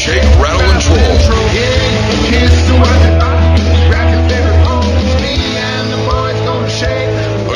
Shake, Rattle, and Troll.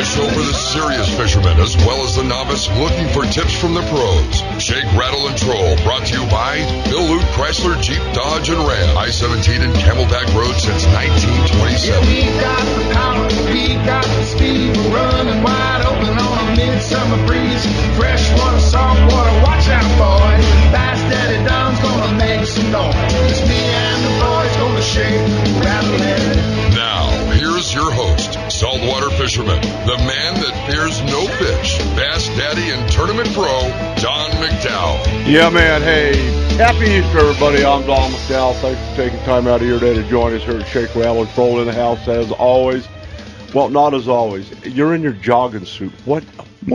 A show for the serious fishermen as well as the novice looking for tips from the pros. Shake, Rattle, and Troll, brought to you by Bill Lute Chrysler, Jeep, Dodge, and Ram. I-17 and Camelback Road since 1927. Yeah, we got the power, we got the speed. We're running wide open on a midsummer breeze. Freshwater, saltwater, watch out, boys. Bass Daddy Don's gonna make some noise. It's me and the boys gonna shake, rattle, and... Now, here's your host, saltwater fisherman, the man that fears no fish, Bass Daddy and Tournament Pro, Don McDowell. Yeah, man. Hey, happy Easter, everybody. I'm Don McDowell. Thanks for taking time out of your day to join us here at Shake, Rattle, and Troll in the house, as always. Well, not as always. You're in your jogging suit. What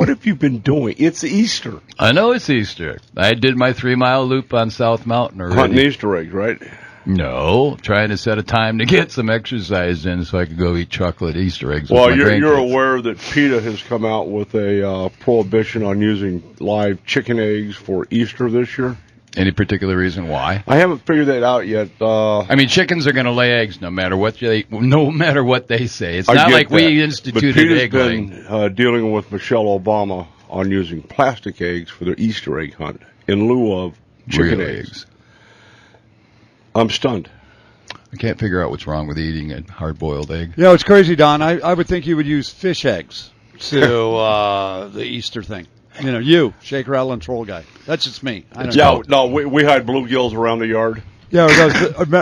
have you been doing? It's Easter. I know it's Easter. I did my 3-mile loop on South Mountain already. Hunting Easter eggs, right? No, trying to set a time to get some exercise in so I could go eat chocolate Easter eggs. Well, with my you're grandkids. aware that PETA has come out with a prohibition on using live chicken eggs for Easter this year. Any particular reason why? I haven't figured that out yet. I mean, chickens are going to lay eggs no matter what they say. It's I not get like that. we But instituted PETA's egg laying. been dealing with Michelle Obama on using plastic eggs for their Easter egg hunt in lieu of chicken Real eggs. I'm stunned. I can't figure out what's wrong with eating a hard-boiled egg. You know, it's crazy, Don. I would think you would use fish eggs to the Easter thing. You know, you, Shake, Rattle, and Troll guy. That's just me. I don't know. No, we hide bluegills around the yard. Yeah,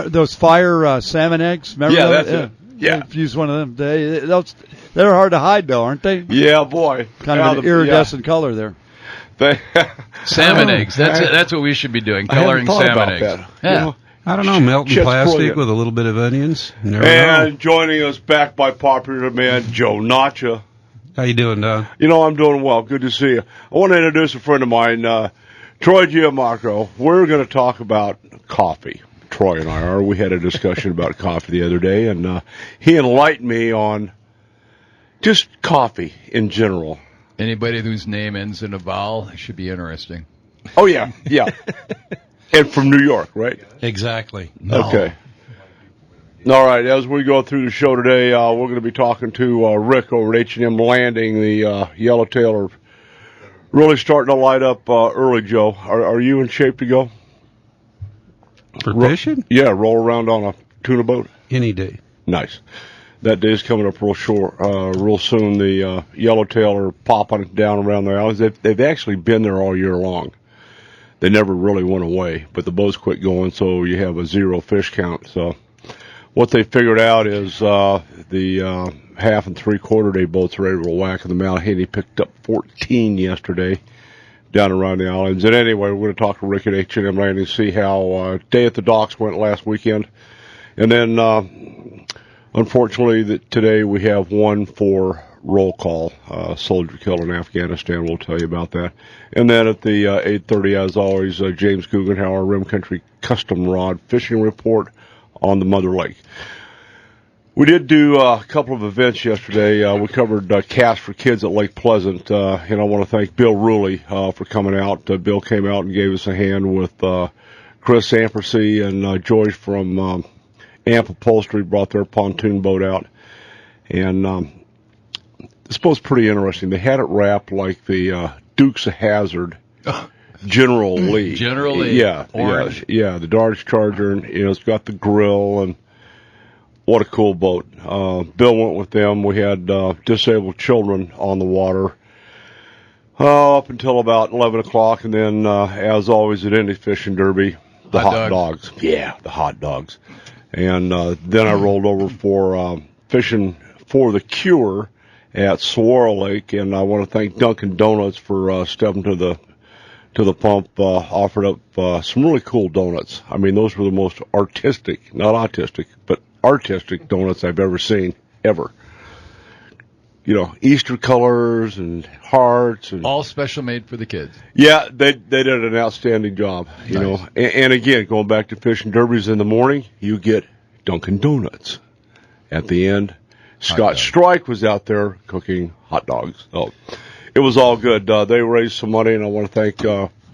those fire salmon eggs. Remember Yeah, those? that's it. Yeah. Use one of them. They're hard to hide, though, aren't they? Yeah, boy. Kind of an iridescent color there. Salmon eggs. That's what we should be doing, coloring salmon eggs. That. Yeah. You know, I don't know, melting Shit's plastic brilliant. with a little bit of onions. You never And know. joining us back by popular demand, Joe Nacha. How you doing, Don? You know, I'm doing well. Good to see you. I want to introduce a friend of mine, Troy Giammarco. We're going to talk about coffee. Troy and I are. We had a discussion about coffee the other day, and he enlightened me on just coffee in general. Anybody whose name ends in a vowel should be interesting. Oh, yeah. And from New York, right? Exactly. Okay. All right, as we go through the show today, we're going to be talking to Rick over at H&M Landing. The yellowtail are really starting to light up early, Joe. Are you in shape to go? For fishing? Yeah, roll around on a tuna boat. Any day. Nice. That day's coming up real soon. The yellowtail are popping down around the alleys. They've actually been there all year long. They never really went away, but the boats quit going, so you have a zero fish count. So what they figured out is the half and three-quarter day boats are able to whack them out. He picked up 14 yesterday down around the islands. And anyway, we're going to talk to Rick at H&M Landing and see how day at the docks went last weekend. And then, unfortunately, today we have one for roll call, soldier killed in Afghanistan. We'll tell you about that. And then at the 8:30, as always, James Guggenhauer, Rim Country Custom Rod Fishing Report on the Mother Lake. We did do a couple of events yesterday. We covered Cast for Kids at Lake Pleasant, and I want to thank Bill Ruley for coming out. Bill came out and gave us a hand with Chris Ampersey and Joyce from Amp Upholstery brought their pontoon boat out. And this boat's pretty interesting. They had it wrapped like the Dukes of Hazzard General Lee. General Lee. Yeah. Orange. Yeah, the Dodge Charger. And, it's got the grill, and what a cool boat. Bill went with them. We had disabled children on the water up until about 11 o'clock. And then, as always at any fishing derby, the hot dogs. Yeah, the hot dogs. And then I rolled over for fishing for the Cure at Saguaro Lake, and I want to thank Dunkin' Donuts for stepping to the pump, offered up some really cool donuts. I mean, those were the most artistic, not autistic, but artistic donuts I've ever seen, ever. Easter colors and hearts. And all special made for the kids. Yeah, they did an outstanding job, you know. And again, going back to fishing derbies in the morning, you get Dunkin' Donuts. At the end, Scott Strike was out there cooking hot dogs. So it was all good. They raised some money, and I want to thank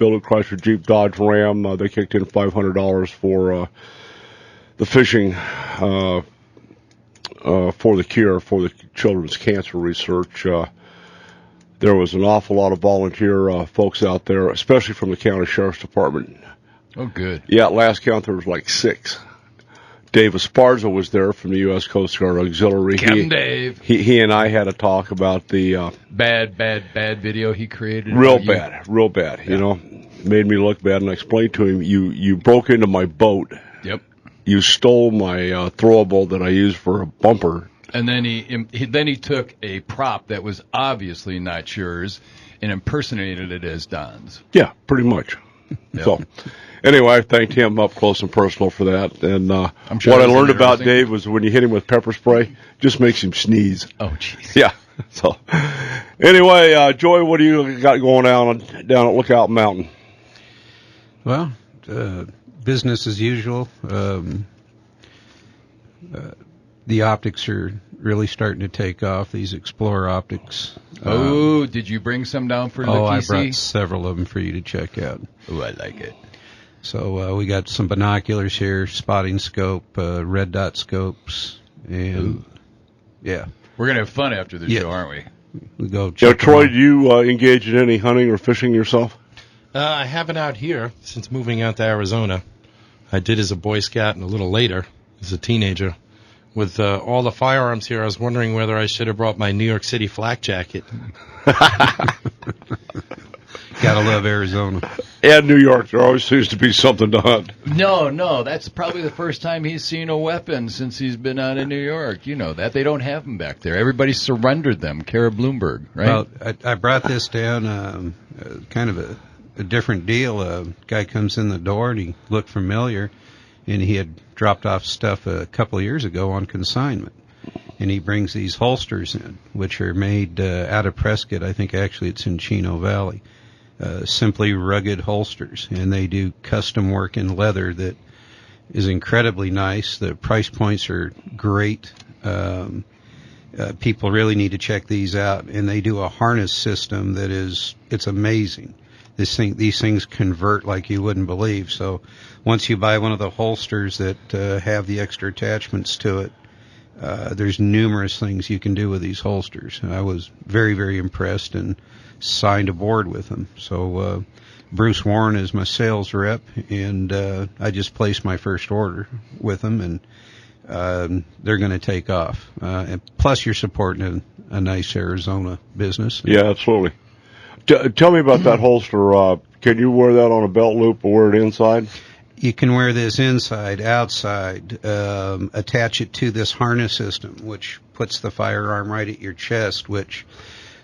Bill Chrysler Jeep Dodge Ram. They kicked in $500 for the fishing for the cure for the children's cancer research. There was an awful lot of volunteer folks out there, especially from the county sheriff's department. Oh, good. Yeah, at last count there was like 6. Dave Esparza was there from the U.S. Coast Guard Auxiliary. Captain Dave. He and I had a talk about the bad video he created. real bad. Yeah. You know, made me look bad. And I explained to him, you broke into my boat. Yep. You stole my throwable that I used for a bumper. And then he took a prop that was obviously not yours and impersonated it as Don's. Yeah, pretty much. Yep. So, anyway, I thanked him up close and personal for that. And I'm sure what I it was learned about interesting. Dave was when you hit him with pepper spray, just makes him sneeze. Oh, jeez. Yeah. So, anyway, Joey, what do you got going down at Lookout Mountain? Well, business as usual. The optics are really starting to take off, these Explorer optics. Did you bring some down for the I TC? brought several of them for you to check out. Oh, I like it. So we got some binoculars here, spotting scope, red dot scopes, and yeah, We're going to have fun after the show, aren't we? we go Yeah, check Troy, them do you engage in any hunting or fishing yourself? I haven't out here since moving out to Arizona. I did as a Boy Scout and a little later as a teenager. With all the firearms here, I was wondering whether I should have brought my New York City flak jacket. Gotta love Arizona. And New York, there always seems to be something to hunt. No, that's probably the first time he's seen a weapon since he's been out in New York. You know that. They don't have them back there. Everybody surrendered them. Kara Bloomberg, right? Well, I brought this down, kind of a different deal. A guy comes in the door and he looked familiar, and he had dropped off stuff a couple of years ago on consignment. And he brings these holsters in, which are made out of Prescott. I think actually it's in Chino Valley. Simply rugged holsters, and they do custom work in leather that is incredibly nice. The price points are great. People really need to check these out, and they do a harness system that it's amazing. These things convert like you wouldn't believe. So once you buy one of the holsters that have the extra attachments to it, there's numerous things you can do with these holsters. I was very, very impressed and signed aboard with them. So Bruce Warren is my sales rep, and I just placed my first order with them, and they're going to take off. And plus, you're supporting a nice Arizona business. Yeah, absolutely. Tell me about that holster. Can you wear that on a belt loop or wear it inside? You can wear this inside, outside, attach it to this harness system, which puts the firearm right at your chest, which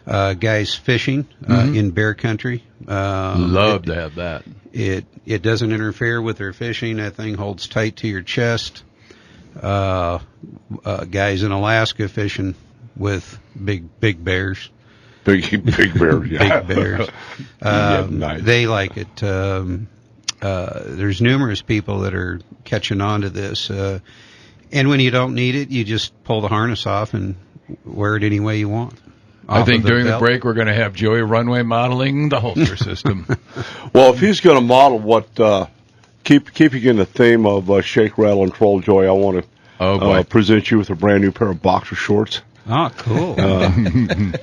guys fishing in bear country Love to have that. It doesn't interfere with their fishing. That thing holds tight to your chest. Guys in Alaska fishing with big bears. Big bears, yeah. Big bears. Nice. They like it. There's numerous people that are catching on to this. And when you don't need it, you just pull the harness off and wear it any way you want. I think during the belt. break we're going to have Joey Runway modeling the holster system. Well, if he's going to model what, keeping in the theme of Shake, Rattle, and Troll, Joey, I want to present you with a brand new pair of boxer shorts. Oh, cool.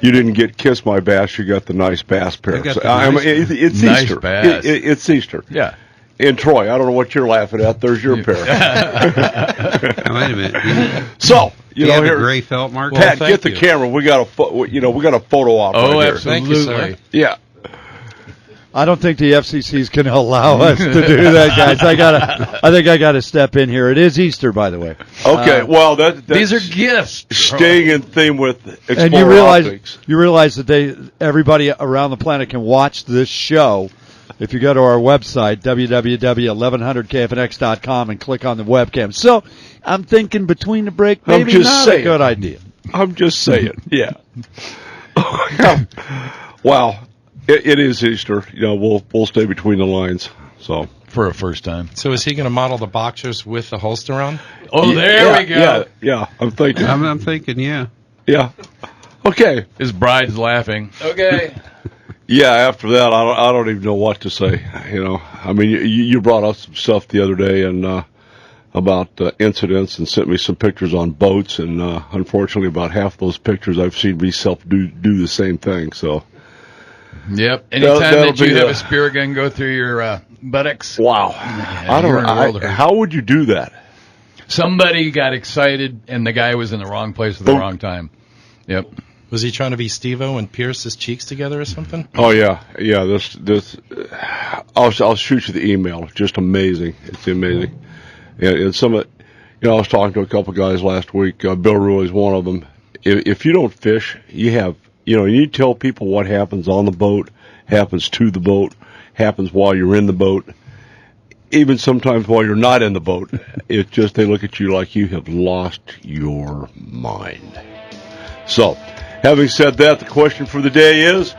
You didn't get Kiss My Bass, you got the Nice Bass pair. I got the It's Nice Easter. Bass. It's Easter. Yeah. And Troy, I don't know what you're laughing at. There's your pair. Now, wait a minute. So, You know, have here, a gray felt mark? Pat, thank get the you. camera. We got a photo op Oh, right here. Thank you, absolutely. sir. Yeah. I don't think the FCC's going to allow us to do that, guys. I think I got to step in here. It is Easter, by the way. Okay. Well, that's These are gifts. staying in theme with Explorer And Optics. you realize that everybody around the planet can watch this show if you go to our website, www.1100kfnx.com, and click on the webcam. So I'm thinking between the break, maybe just not saying. a good idea. I'm just saying. Yeah. Wow. It is Easter. You know, we'll stay between the lines. So For a first time. So is he going to model the boxers with the holster on? Oh, there we go. Yeah. I'm thinking. I'm thinking, yeah. Yeah. Okay. His bride's laughing. Okay. Yeah, after that, I don't even know what to say. I mean, you brought up some stuff the other day and about incidents and sent me some pictures on boats, and unfortunately, about half those pictures I've seen myself do the same thing. So, yep. Anytime that you have a spear gun go through your buttocks. Wow. I don't know. How would you do that? Somebody got excited, and the guy was in the wrong place at the wrong time. Yep. Was he trying to be Steve-O and pierce his cheeks together or something? Oh yeah. This. I'll shoot you the email. Just amazing. It's amazing. And some of, I was talking to a couple of guys last week. Bill Rui's one of them. If you don't fish, you tell people what happens on the boat, happens to the boat, happens while you're in the boat, even sometimes while you're not in the boat. It's just they look at you like you have lost your mind. So, having said that, the question for the day is,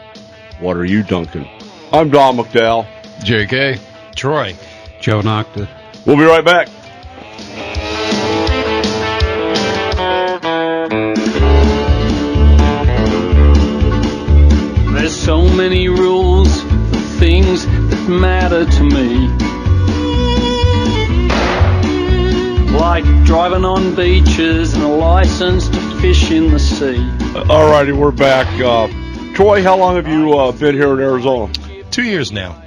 what are you dunking? I'm Don McDowell. JK. Troy. Joe Nocta. We'll be right back. There's so many rules for things that matter to me, like driving on beaches and a license to fish in the sea. All righty, we're back. Troy, how long have you been here in Arizona? 2 years now.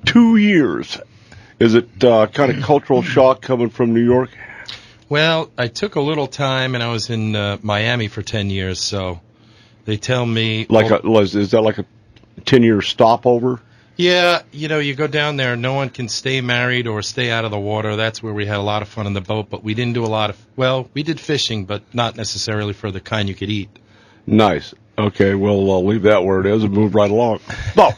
2 years. Is it kind of cultural shock coming from New York? Well, I took a little time, and I was in Miami for 10 years, so they tell me... Is that like a 10-year stopover? Yeah, you go down there, no one can stay married or stay out of the water. That's where we had a lot of fun on the boat, but we didn't do a lot of... Well, we did fishing, but not necessarily for the kind you could eat. Nice. Okay, we'll leave that where it is and move right along. No.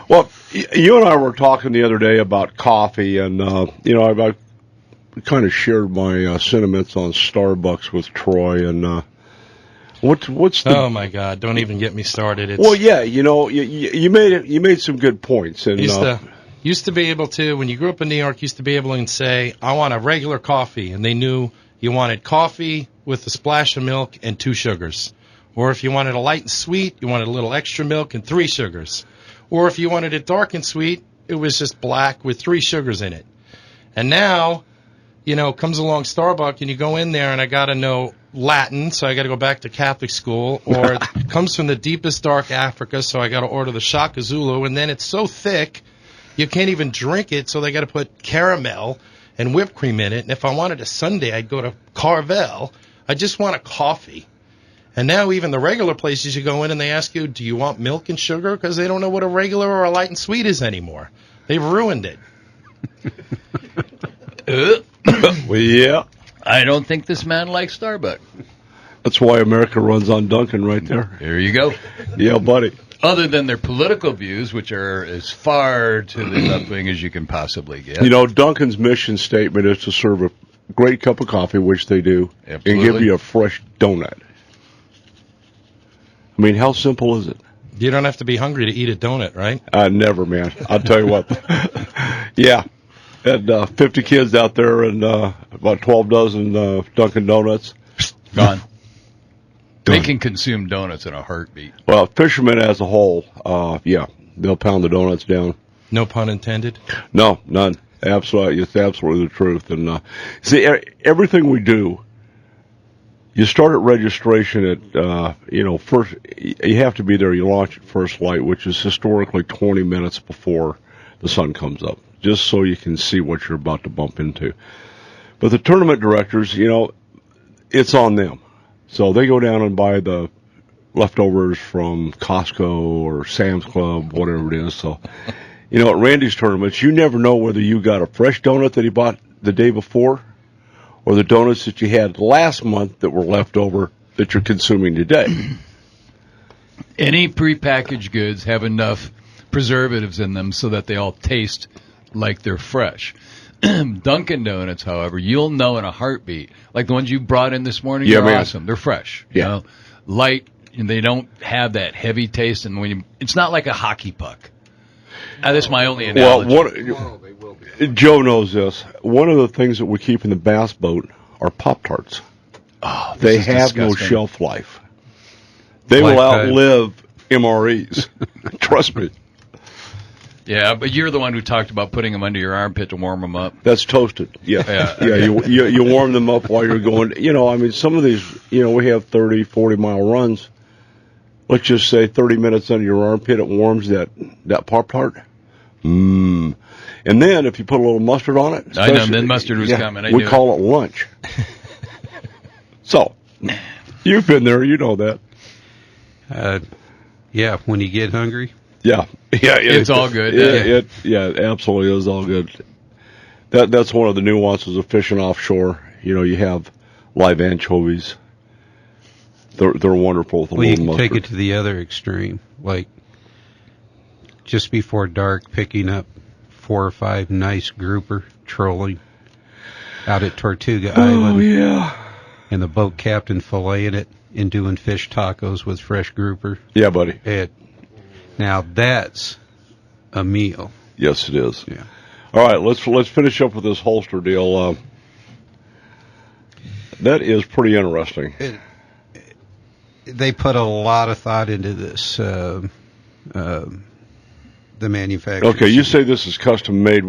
Well, you and I were talking the other day about coffee, and, I kind of shared my sentiments on Starbucks with Troy, and what's the... Oh, my God, don't even get me started. Well, yeah, you made some good points. And used to be able to, when you grew up in New York, used to be able to say, I want a regular coffee, and they knew you wanted coffee with a splash of milk and 2 sugars. Or if you wanted a light and sweet, you wanted a little extra milk and 3 sugars. Or if you wanted it dark and sweet, it was just black with 3 sugars in it. And now, comes along Starbucks, and you go in there, and I got to know Latin, so I got to go back to Catholic school. Or it comes from the deepest dark Africa, so I got to order the Shaka Zulu. And then it's so thick, you can't even drink it, so they got to put caramel and whipped cream in it. And if I wanted a sundae, I'd go to Carvel. I just want a coffee. And now even the regular places you go in and they ask you, do you want milk and sugar? Because they don't know what a regular or a light and sweet is anymore. They've ruined it. Well, yeah. I don't think this man likes Starbucks. That's why America runs on Dunkin' right there. There you go. Yeah, buddy. Other than their political views, which are as far to the left wing as you can possibly get. Dunkin's mission statement is to serve a great cup of coffee, which they do, Absolutely. and give you a fresh donut. I mean, how simple is it? You don't have to be hungry to eat a donut, right? Never, man. I'll tell you what. Yeah. Had 50 kids out there and about 12 dozen Dunkin' Donuts. Gone. They can consume donuts in a heartbeat. Well, fishermen as a whole, they'll pound the donuts down. No pun intended? No, none. Absolutely. It's absolutely the truth. And see, everything we do, you start at registration at, first, you have to be there. You launch at first light, which is historically 20 minutes before the sun comes up, just so you can see what you're about to bump into. But the tournament directors, it's on them. So they go down and buy the leftovers from Costco or Sam's Club, whatever it is. So, at Randy's tournaments, you never know whether you got a fresh donut that he bought the day before or the donuts that you had last month that were left over that you're consuming today. Any prepackaged goods have enough preservatives in them so that they all taste like they're fresh. Dunkin' Donuts, however, you'll know in a heartbeat. Like the ones you brought in this morning, they're awesome. They're fresh. Yeah. Light, and they don't have that heavy taste. And it's not like a hockey puck. That's my only analogy. Joe knows this. One of the things that we keep in the bass boat are Pop-Tarts. Oh, they have disgusting. no shelf life. They will outlive MREs. Trust me. Yeah, but you're the one who talked about putting them under your armpit to warm them up. That's toasted. Yeah. You warm them up while you're going. I mean, some of these, we have 30, 40-mile runs. Let's just say 30 minutes under your armpit, it warms that part. And then if you put a little mustard on it. I know, then mustard was coming. We call it lunch. So, you've been there. You know that. Yeah, when you get hungry. Yeah. It's all good. It absolutely is all good. That's one of the nuances of fishing offshore. You have live anchovies. They're wonderful with a little mustard. You can take it to the other extreme, like just before dark, picking up 4 or 5 nice grouper trolling out at Tortuga Island. Oh yeah. And the boat captain filleting it and doing fish tacos with fresh grouper. Yeah, buddy. Now that's a meal. Yes, it is. Yeah. All right, let's finish up with this holster deal. That is pretty interesting. They put a lot of thought into this. The manufacturer. Okay, you say this is custom made.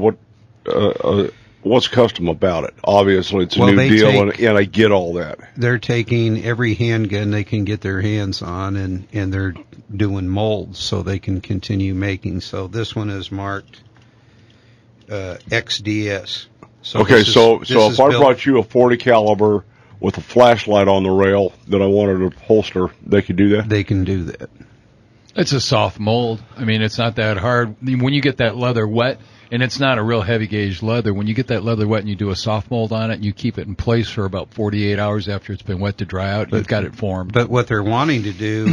What's custom about it? Obviously, it's a new deal, and I get all that. They're taking every handgun they can get their hands on, and they're doing molds so they can continue making. So this one is marked XDS. So if I brought you a 40 caliber with a flashlight on the rail that I wanted to holster, they could do that? They can do that. It's a soft mold. I mean, it's not that hard. When you get that leather wet, and it's not a real heavy gauge leather, when you get that leather wet and you do a soft mold on it and you keep it in place for about 48 hours after it's been wet to dry out, you've got it formed. But what they're wanting to do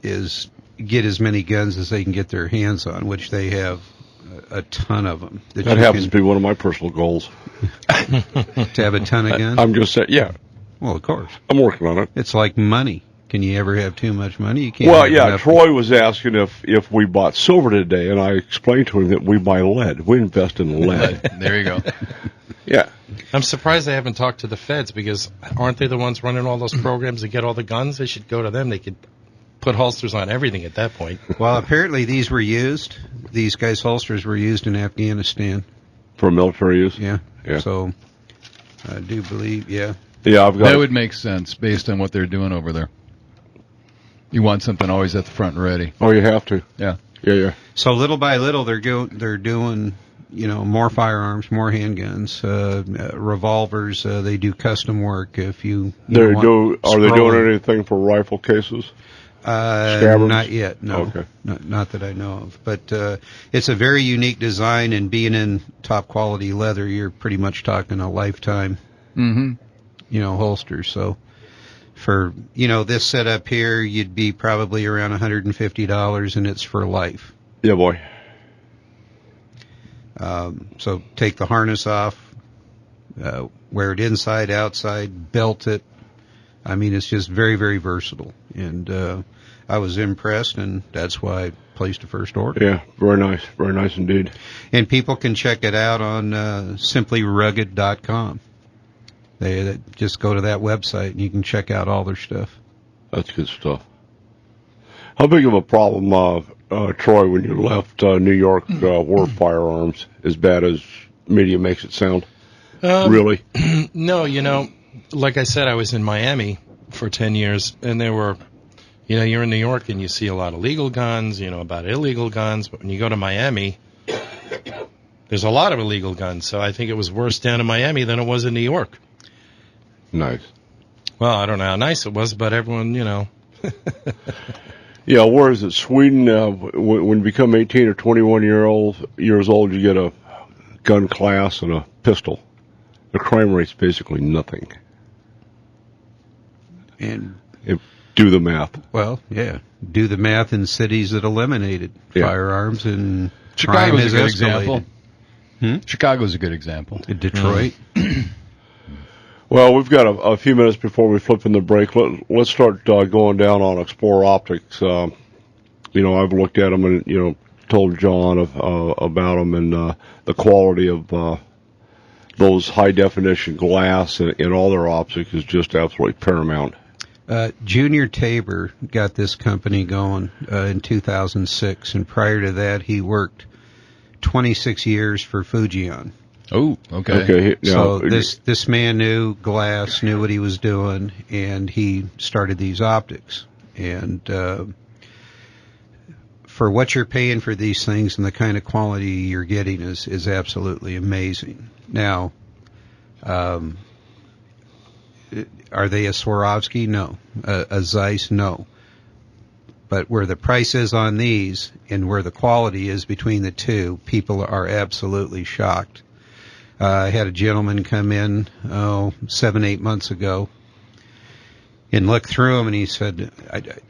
is get as many guns as they can get their hands on, which they have a ton of them. That happens to be one of my personal goals. To have a ton of guns? I'm just saying, yeah. Well, of course. I'm working on it. It's like money. Can you ever have too much money? You can't. Well, yeah, Troy was asking if we bought silver today, and I explained to him that we buy lead. We invest in lead. There you go. Yeah. I'm surprised they haven't talked to the feds, because aren't they the ones running all those programs to get all the guns? They should go to them. They could put holsters on everything at that point. Well, apparently these were used. These guys' holsters were used in Afghanistan. For military use? Yeah. So I do believe, yeah. Yeah, I've got. That would make sense based on what they're doing over there. You want something always at the front and ready. Oh, you have to. Yeah. Yeah. So little by little, they're doing, more firearms, more handguns, revolvers. They do custom work. If are they doing anything for rifle cases? Not yet. No. Okay. Not that I know of. But it's a very unique design, and being in top quality leather, you're pretty much talking a lifetime. Holster. So. For, this setup here, you'd be probably around $150, and it's for life. Yeah, boy. So take the harness off, wear it inside, outside, belt it. I mean, it's just very, very versatile. And I was impressed, and that's why I placed a first order. Yeah, very nice. Very nice indeed. And people can check it out on simplyrugged.com. They just go to that website and you can check out all their stuff. That's good stuff. How big of a problem, Troy, when you left New York, were firearms as bad as media makes it sound? Really? No, like I said, I was in Miami for 10 years, and there were, you're in New York and you see a lot of legal guns, about illegal guns, but when you go to Miami, there's a lot of illegal guns, so I think it was worse down in Miami than it was in New York. Nice. Well, I don't know how nice it was, but everyone, Yeah, where is it? Sweden, when you become 18 or 21 years old, you get a gun class and a pistol. The crime rate's basically nothing. And do the math. Well, yeah. Do the math in cities that eliminated firearms, and Chicago's crime is a good escalated. example. Chicago's a good example. Detroit. Well, we've got a few minutes before we flip in the break. Let's start going down on Explorer Optics. I've looked at them and, told John about them, and the quality of those high-definition glass and all their optics is just absolutely paramount. Junior Tabor got this company going in 2006, and prior to that, he worked 26 years for Fujian. Oh, okay. Okay. So Now, this man knew glass, knew what he was doing, and he started these optics. And for what you're paying for these things and the kind of quality you're getting is absolutely amazing. Now, are they a Swarovski? No. A Zeiss? No. But where the price is on these and where the quality is between the two, people are absolutely shocked. I had a gentleman come in 7-8 months ago and look through them, and he said,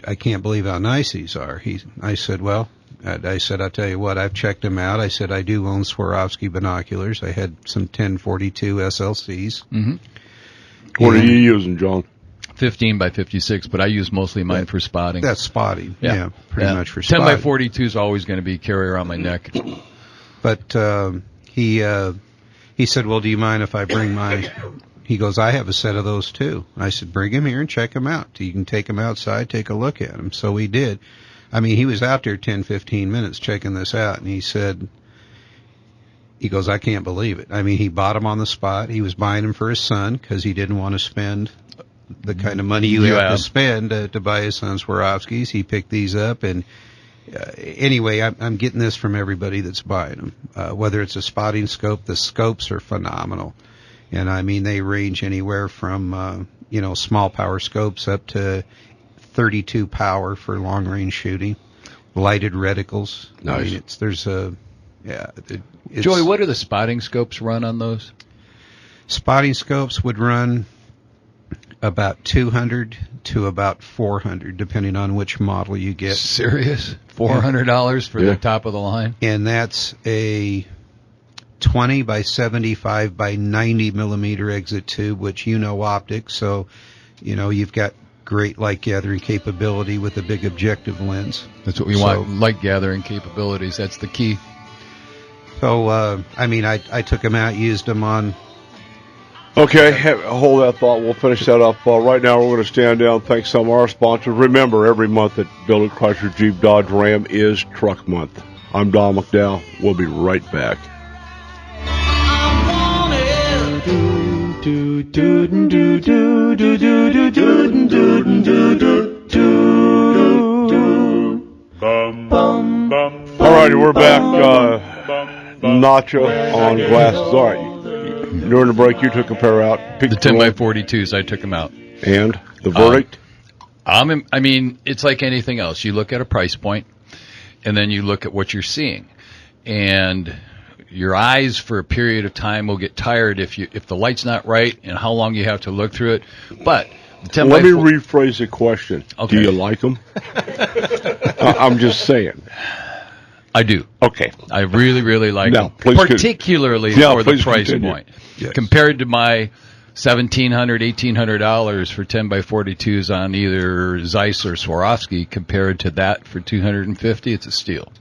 I can't believe how nice these are. I said, well, I'll tell you what, I've checked them out. I said, I do own Swarovski binoculars. I had some 1042 SLCs. Mm-hmm. what are you using, John? 15 by 56, but I use mostly mine for spotting. That's spotting. Yeah, pretty much for 10 spotting. by 42 is always going to be carry around my neck. But he said, well, do you mind if I bring my... He goes, I have a set of those too. I said, bring them here and check them out. You can take them outside, take a look at them. So we did. I mean, he was out there 10, 15 minutes checking this out, and he goes, I can't believe it. I mean, he bought them on the spot. He was buying them for his son because he didn't want to spend the kind of money you have to spend to buy his son Swarovskis. He picked these up, and anyway, I'm getting this from everybody that's buying them. Whether it's a spotting scope, the scopes are phenomenal. And I mean, they range anywhere from, small power scopes up to 32 power for long range shooting. Lighted reticles. Nice. I mean, Joey, what do the spotting scopes run on those? Spotting scopes would run about 200 to about 400, depending on which model you get. Serious? $400 for the top of the line? And that's a 20 by 75 by 90 millimeter exit tube, which optics, so you've got great light gathering capability with a big objective lens. That's what we want, light gathering capabilities. That's the key. So, I took them out, used them on... Okay, hold that thought. We'll finish that up. Right now, we're going to stand down. Thanks some of our sponsors. Remember, every month at Bill and Chrysler Jeep Dodge Ram is Truck Month. I'm Don McDowell. We'll be right back. All righty, we're back. Nacho on glasses. All right. During the break, you took a pair out. The 10 by 42s, I took them out. And the verdict? It's like anything else. You look at a price point, and then you look at what you're seeing. And your eyes for a period of time will get tired if the light's not right and how long you have to look through it. But the 10 Let me rephrase the question. Okay. Do you like them? I'm just saying. I do. Okay. I really, really like them, particularly for the price point. Yes. Compared to my $1,700, $1,800 for 10 by 42s on either Zeiss or Swarovski, compared to that for $250, it's a steal.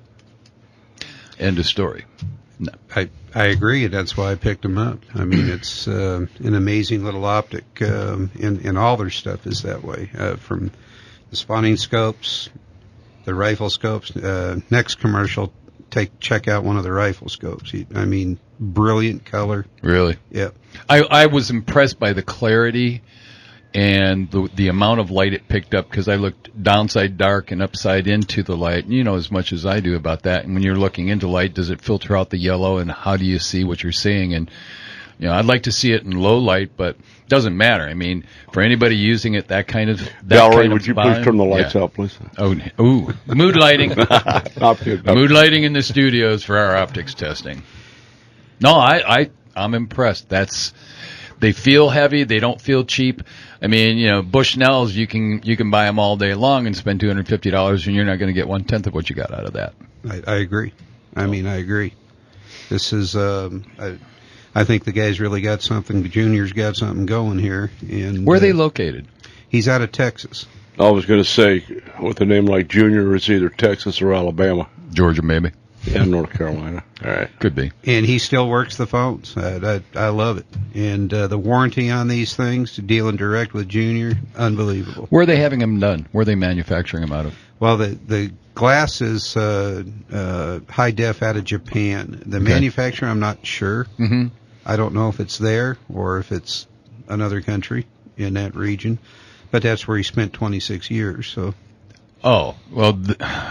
End of story. No. I agree, and that's why I picked them up. I mean, it's an amazing little optic, and all their stuff is that way. From the spotting scopes, the rifle scopes. Next commercial, check out one of the rifle scopes. I mean, brilliant color. Really? Yeah. I was impressed by the clarity and the amount of light it picked up, because I looked downside dark and upside into the light. You know as much as I do about that. And when you're looking into light, does it filter out the yellow, and how do you see what you're seeing? And I'd like to see it in low light, but it doesn't matter. I mean, for anybody using it, Valerie, would you please turn the lights out, please? Ooh, mood lighting. Mood lighting in the studios for our optics testing. No, I'm impressed. They feel heavy. They don't feel cheap. I mean, Bushnells, you can buy them all day long and spend $250, and you're not going to get 1/10 of what you got out of that. I agree. I agree. This is, I think the guy's really got something. Junior's got something going here. And where are they located? He's out of Texas. I was going to say, with a name like Junior, it's either Texas or Alabama. Georgia, maybe. Yeah, North Carolina. All right. Could be. And he still works the phones. I love it. And the warranty on these things, dealing direct with Junior, unbelievable. Where are they having them done? Where are they manufacturing them out of? Well, the glass is high def out of Japan. The manufacturer, I'm not sure. Mm-hmm. I don't know if it's there or if it's another country in that region. But that's where he spent 26 years. So. Oh, well,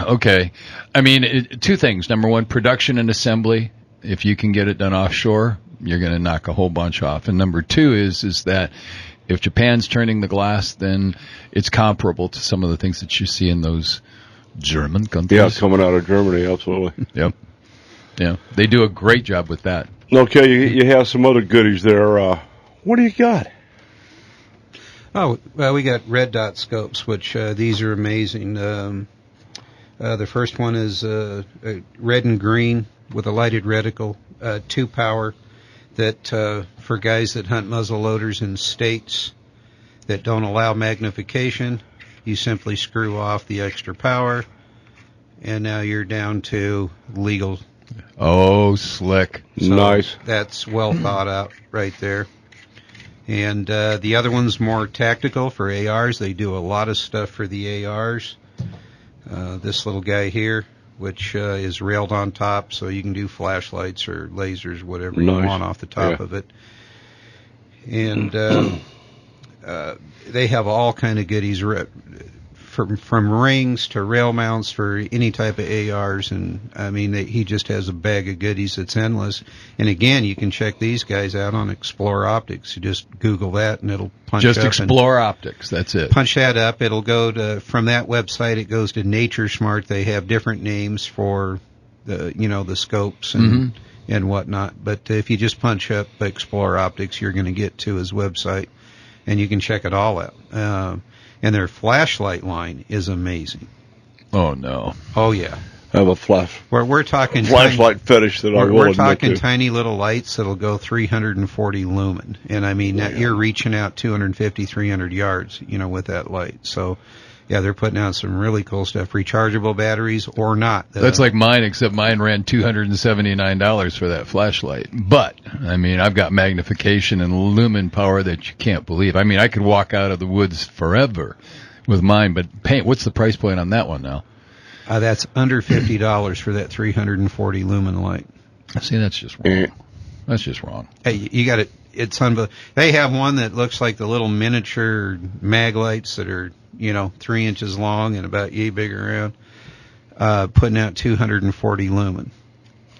okay. I mean, two things. Number one, production and assembly. If you can get it done offshore, you're going to knock a whole bunch off. And number two is that if Japan's turning the glass, then it's comparable to some of the things that you see in those German countries. Yeah, coming out of Germany, absolutely. Yep. Yeah, they do a great job with that. Okay, you have some other goodies there. What do you got? Oh, well, we got red dot scopes, which these are amazing. The first one is red and green with a lighted reticle, 2-power, that for guys that hunt muzzle loaders in states that don't allow magnification, you simply screw off the extra power, and now you're down to legal. Oh, slick. So nice. That's well thought out right there. And the other one's more tactical for ARs. They do a lot of stuff for the ARs. This little guy here, which is railed on top, so you can do flashlights or lasers, whatever you want off the top of it. And they have all kind of goodies, from rings to rail mounts for any type of ARs. And I mean, he just has a bag of goodies that's endless. And again, you can check these guys out on Explore Optics. You just Google that and it'll punch up. Just Explore Optics, that's it. Punch that up. It'll go to, from that website, it goes to Nature Smart. They have different names for the scopes and whatnot. But if you just punch up Explore Optics, you're going to get to his website and you can check it all out. And their flashlight line is amazing. Oh, no. Oh, yeah. I have a We're talking flashlight fetish that I will We're admit talking to. tiny little lights that'll go 340 lumen. And I mean, you're reaching out 250, 300 yards, with that light. So, yeah, they're putting out some really cool stuff. Rechargeable batteries or not. That's like mine, except mine ran $279 for that flashlight. But, I mean, I've got magnification and lumen power that you can't believe. I mean, I could walk out of the woods forever with mine, but what's the price point on that one now? That's under $50 for that 340 lumen light. See, that's just wrong. That's just wrong. Hey, you got it. It's unbelievable. They have one that looks like the little miniature mag lights that are, 3 inches long and about yay big around, putting out 240 lumen.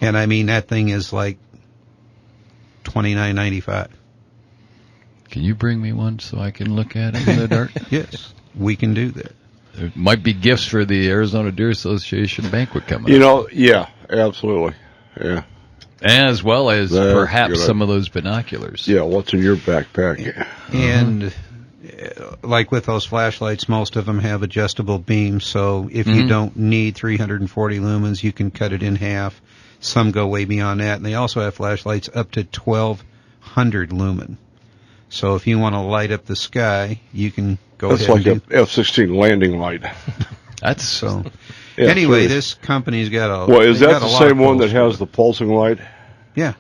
And I mean, that thing is like $29.95. Can you bring me one so I can look at it in the dark? Yes, we can do that. There might be gifts for the Arizona Deer Association banquet coming up. Yeah, absolutely. Yeah. As well as That's perhaps some of those binoculars. Yeah, what's in your backpack? And like with those flashlights, most of them have adjustable beams, so if you don't need 340 lumens, you can cut it in half. Some go way beyond that, and they also have flashlights up to 1,200 lumen. So if you want to light up the sky, you can go That's ahead. like an F-16 landing light. That's so. Yeah, anyway, sure. This company's got a. Well, is that the same one that has the pulsing light? Yeah,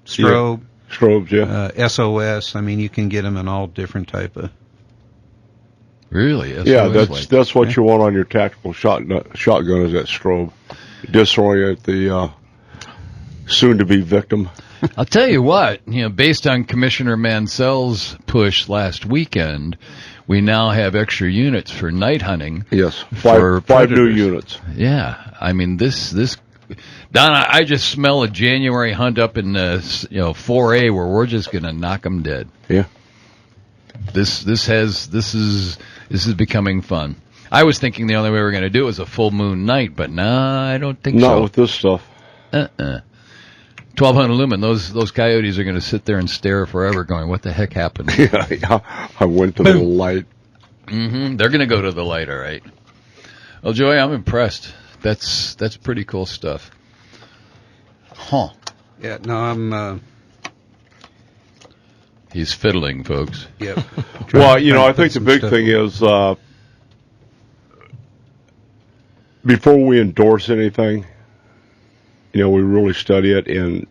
strobe. Yeah. Strobes, yeah. SOS. I mean, you can get them in all different type of. Really? SOS Yeah, light. that's what you want on your tactical shotgun is that strobe. Disorient the soon-to-be victim. I'll tell you what, based on Commissioner Mansell's push last weekend, we now have extra units for night hunting. Yes, for five new predators. units. Yeah, I mean this. Donna, I just smell a January hunt up in 4A where we're just going to knock them dead. Yeah. This is becoming fun. I was thinking the only way we were going to do it was a full moon night, but nah, I don't think so. Not with this stuff. 1,200 lumen. Those coyotes are going to sit there and stare forever, going, "What the heck happened?" Yeah. I went to the light. Mm-hmm. They're going to go to the light, all right. Well, Joey, I'm impressed. That's pretty cool stuff. Huh. Yeah. No, I'm. He's fiddling, folks. Yep. Well, I think the big thing is before we endorse anything, we really study it, and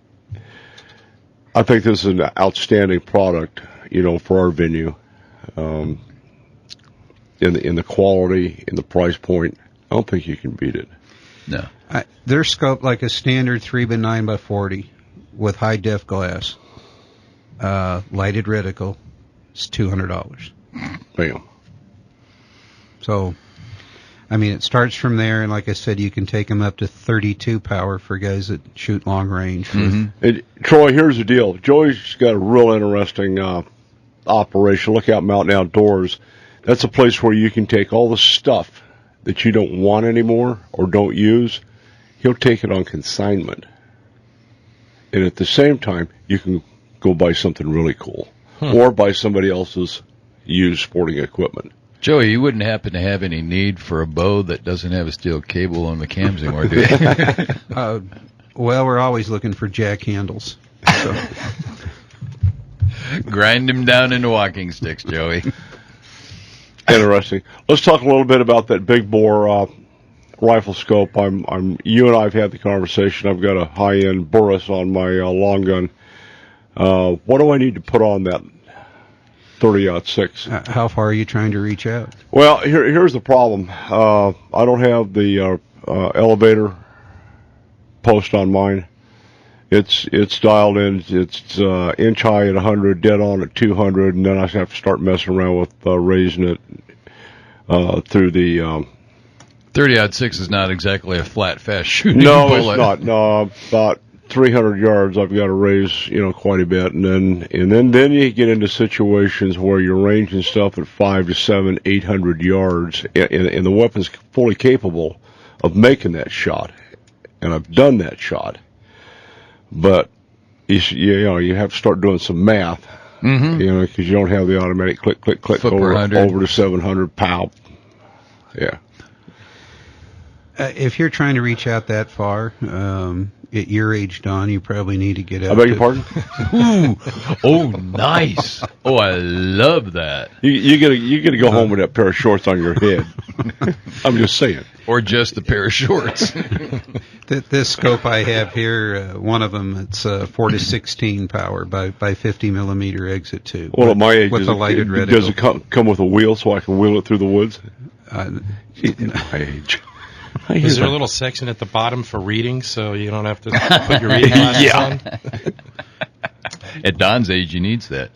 I think this is an outstanding product, for our venue. In the quality, in the price point, I don't think you can beat it. No. They're scoped like a standard 3x9x40 with high def glass, lighted reticle. It's $200. Bam. So, I mean, it starts from there, and like I said, you can take them up to 32 power for guys that shoot long range. And, Troy, here's the deal. Joey's got a real interesting operation. Lookout Mountain Outdoors. That's a place where you can take all the stuff that you don't want anymore or don't use. He'll take it on consignment. And at the same time, you can go buy something really cool. Or buy somebody else's used sporting equipment. Joey, you wouldn't happen to have any need for a bow that doesn't have a steel cable on the cams anymore, do you? Well, we're always looking for jack handles. So. Grind them down into walking sticks, Joey. Interesting. Let's talk a little bit about that big bore rifle scope. You and I have had the conversation. I've got a high-end Burris on my long gun. What do I need to put on that 30-06? How far are you trying to reach out? Well, here's the problem. I don't have the elevator post on mine. It's dialed in. It's inch high at 100, dead on at 200, and then I have to start messing around with raising it through the. 30-06 is not exactly a flat, fast shooting No, bullet. it's not. No, about 300 yards I've got to raise, quite a bit, and then you get into situations where you're ranging stuff at 500 to 700, 800 yards, and the weapon's fully capable of making that shot, and I've done that shot, but you have to start doing some math, because you don't have the automatic click, click, click over to 700, pow, yeah. If you're trying to reach out that far, at your age, Don, you probably need to get out. I beg your pardon? Ooh. Oh, nice. Oh, I love that. You gotta go home with that pair of shorts on your head. I'm just saying. Or just a pair of shorts. This scope I have here, one of them, it's 4 to 16 power by 50 millimeter exit tube. Well, at my age, with a lighted reticle. Does it come with a wheel so I can wheel it through the woods? At my age. Is there a little section at the bottom for reading so you don't have to put your reading glasses on? At Don's age, he needs that.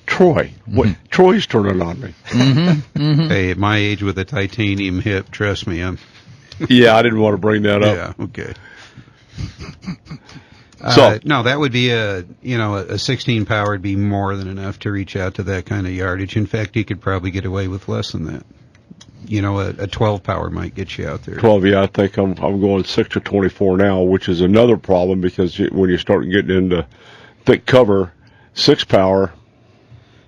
Troy. Troy's turning on me. Hey, at my age with a titanium hip, trust me, I'm... Yeah, I didn't want to bring that up. Yeah, okay. So no, that would be a 16 power would be more than enough to reach out to that kind of yardage. In fact, you could probably get away with less than that. A 12 power might get you out there. 12, yeah, I think I'm going 6 to 24 now, which is another problem because when you start getting into thick cover, 6 power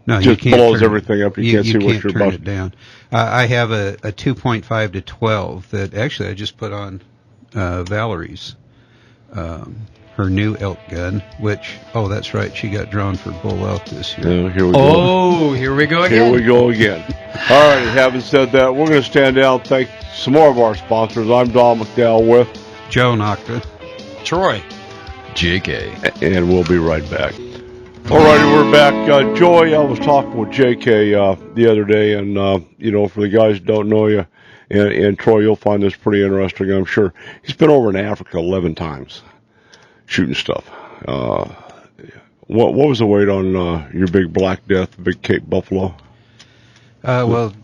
just blows everything up. You can't see what you're about. It down. I have a 2.5 to 12 that actually I just put on Valerie's, her new elk gun, which, that's right, she got drawn for bull elk this year. Here we go. Oh, here we go again. Here we go again. All right, having said that, we're going to stand down and thank some more of our sponsors. I'm Don McDowell with Joe Nocta, Troy, JK, and we'll be right back. All righty, we're back. Joey, I was talking with JK the other day, and, for the guys who don't know you, and Troy, you'll find this pretty interesting, I'm sure. He's been over in Africa 11 times shooting stuff. What was the weight on your big Black Death, big Cape Buffalo? Both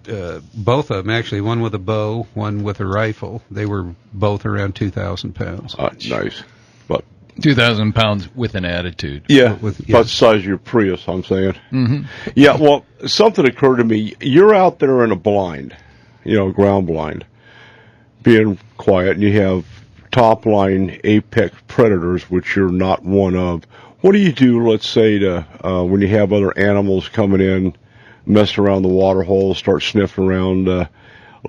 of them, actually, one with a bow, one with a rifle. They were both around 2,000 pounds. Nice. But 2,000 pounds with an attitude. Yeah, about the size of your Prius, I'm saying. Mm-hmm. Yeah, well, something occurred to me. You're out there in a blind, ground blind, being quiet, and you have top-line apex predators, which you're not one of. What do you do, let's say, to when you have other animals coming in, mess around the water hole, start sniffing around?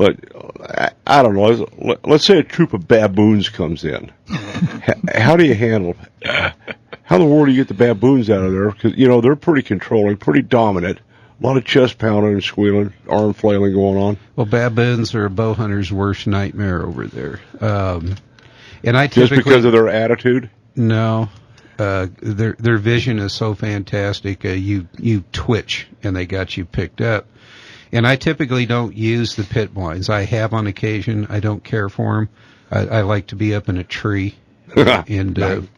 I don't know. Let's say a troop of baboons comes in. How do you handle it? How in the world do you get the baboons out of there? Because, they're pretty controlling, pretty dominant. A lot of chest pounding and squealing, arm flailing going on. Well, baboons are a bow hunter's worst nightmare over there. And I Just typically, because of their attitude? No. Their vision is so fantastic. You twitch, and they got you picked up. And I typically don't use the pit blinds. I have on occasion. I don't care for them. I like to be up in a tree. And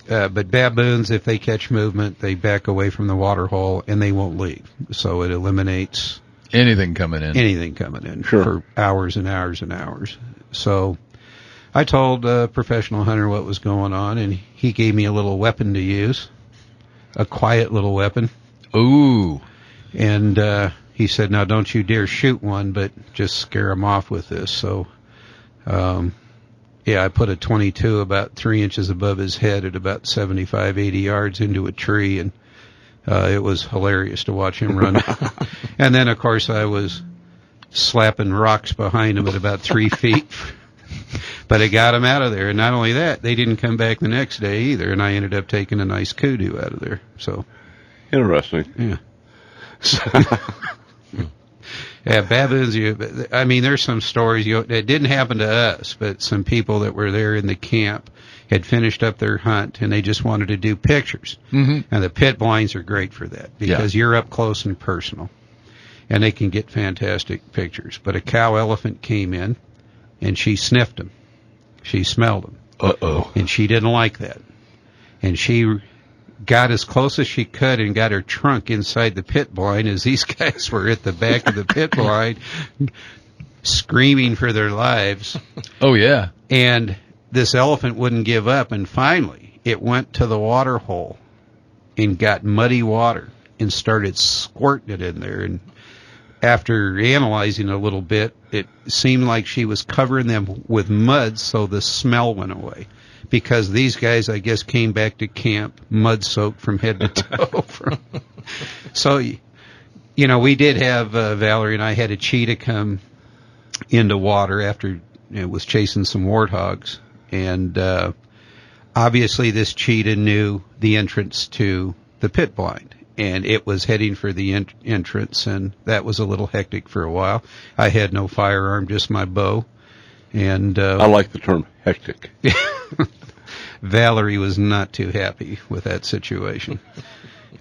but baboons, if they catch movement, they back away from the water hole, and they won't leave. So it eliminates Anything coming in. Sure. For hours and hours and hours. So I told a professional hunter what was going on, and he gave me a little weapon to use, a quiet little weapon. Ooh. And he said, now don't you dare shoot one, but just scare them off with this. So, I put a 22 about 3 inches above his head at about 75, 80 yards into a tree, and it was hilarious to watch him run. And then, of course, I was slapping rocks behind him at about 3 feet. But I got him out of there. And not only that, they didn't come back the next day either, and I ended up taking a nice kudu out of there. So Interesting. yeah. Yeah, baboons, there's some stories, it didn't happen to us, but some people that were there in the camp had finished up their hunt, and they just wanted to do pictures. Mm-hmm. And the pit blinds are great for that, because you're up close and personal, and they can get fantastic pictures. But a cow elephant came in, and she sniffed him. She smelled him. Uh-oh. And she didn't like that. And she got as close as she could and got her trunk inside the pit blind as these guys were at the back of the pit blind screaming for their lives. Oh, yeah. And this elephant wouldn't give up, and finally it went to the water hole and got muddy water and started squirting it in there. And after analyzing a little bit, it seemed like she was covering them with mud so the smell went away. Because these guys, I guess, came back to camp mud-soaked from head to toe. So, we did have, Valerie and I had a cheetah come into water after it was chasing some warthogs. And obviously this cheetah knew the entrance to the pit blind. And it was heading for the entrance, and that was a little hectic for a while. I had no firearm, just my bow. And I like the term hectic. Valerie was not too happy with that situation.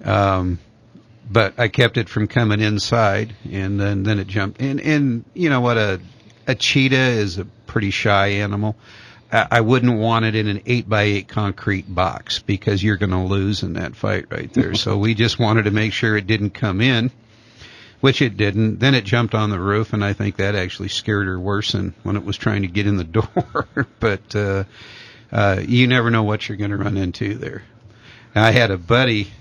But I kept it from coming inside, and then it jumped. And you know what? A cheetah is a pretty shy animal. I wouldn't want it in an 8x8 concrete box, because you're going to lose in that fight right there. So we just wanted to make sure it didn't come in, which it didn't. Then it jumped on the roof, and I think that actually scared her worse than when it was trying to get in the door. But you never know what you're going to run into there. I had a buddy,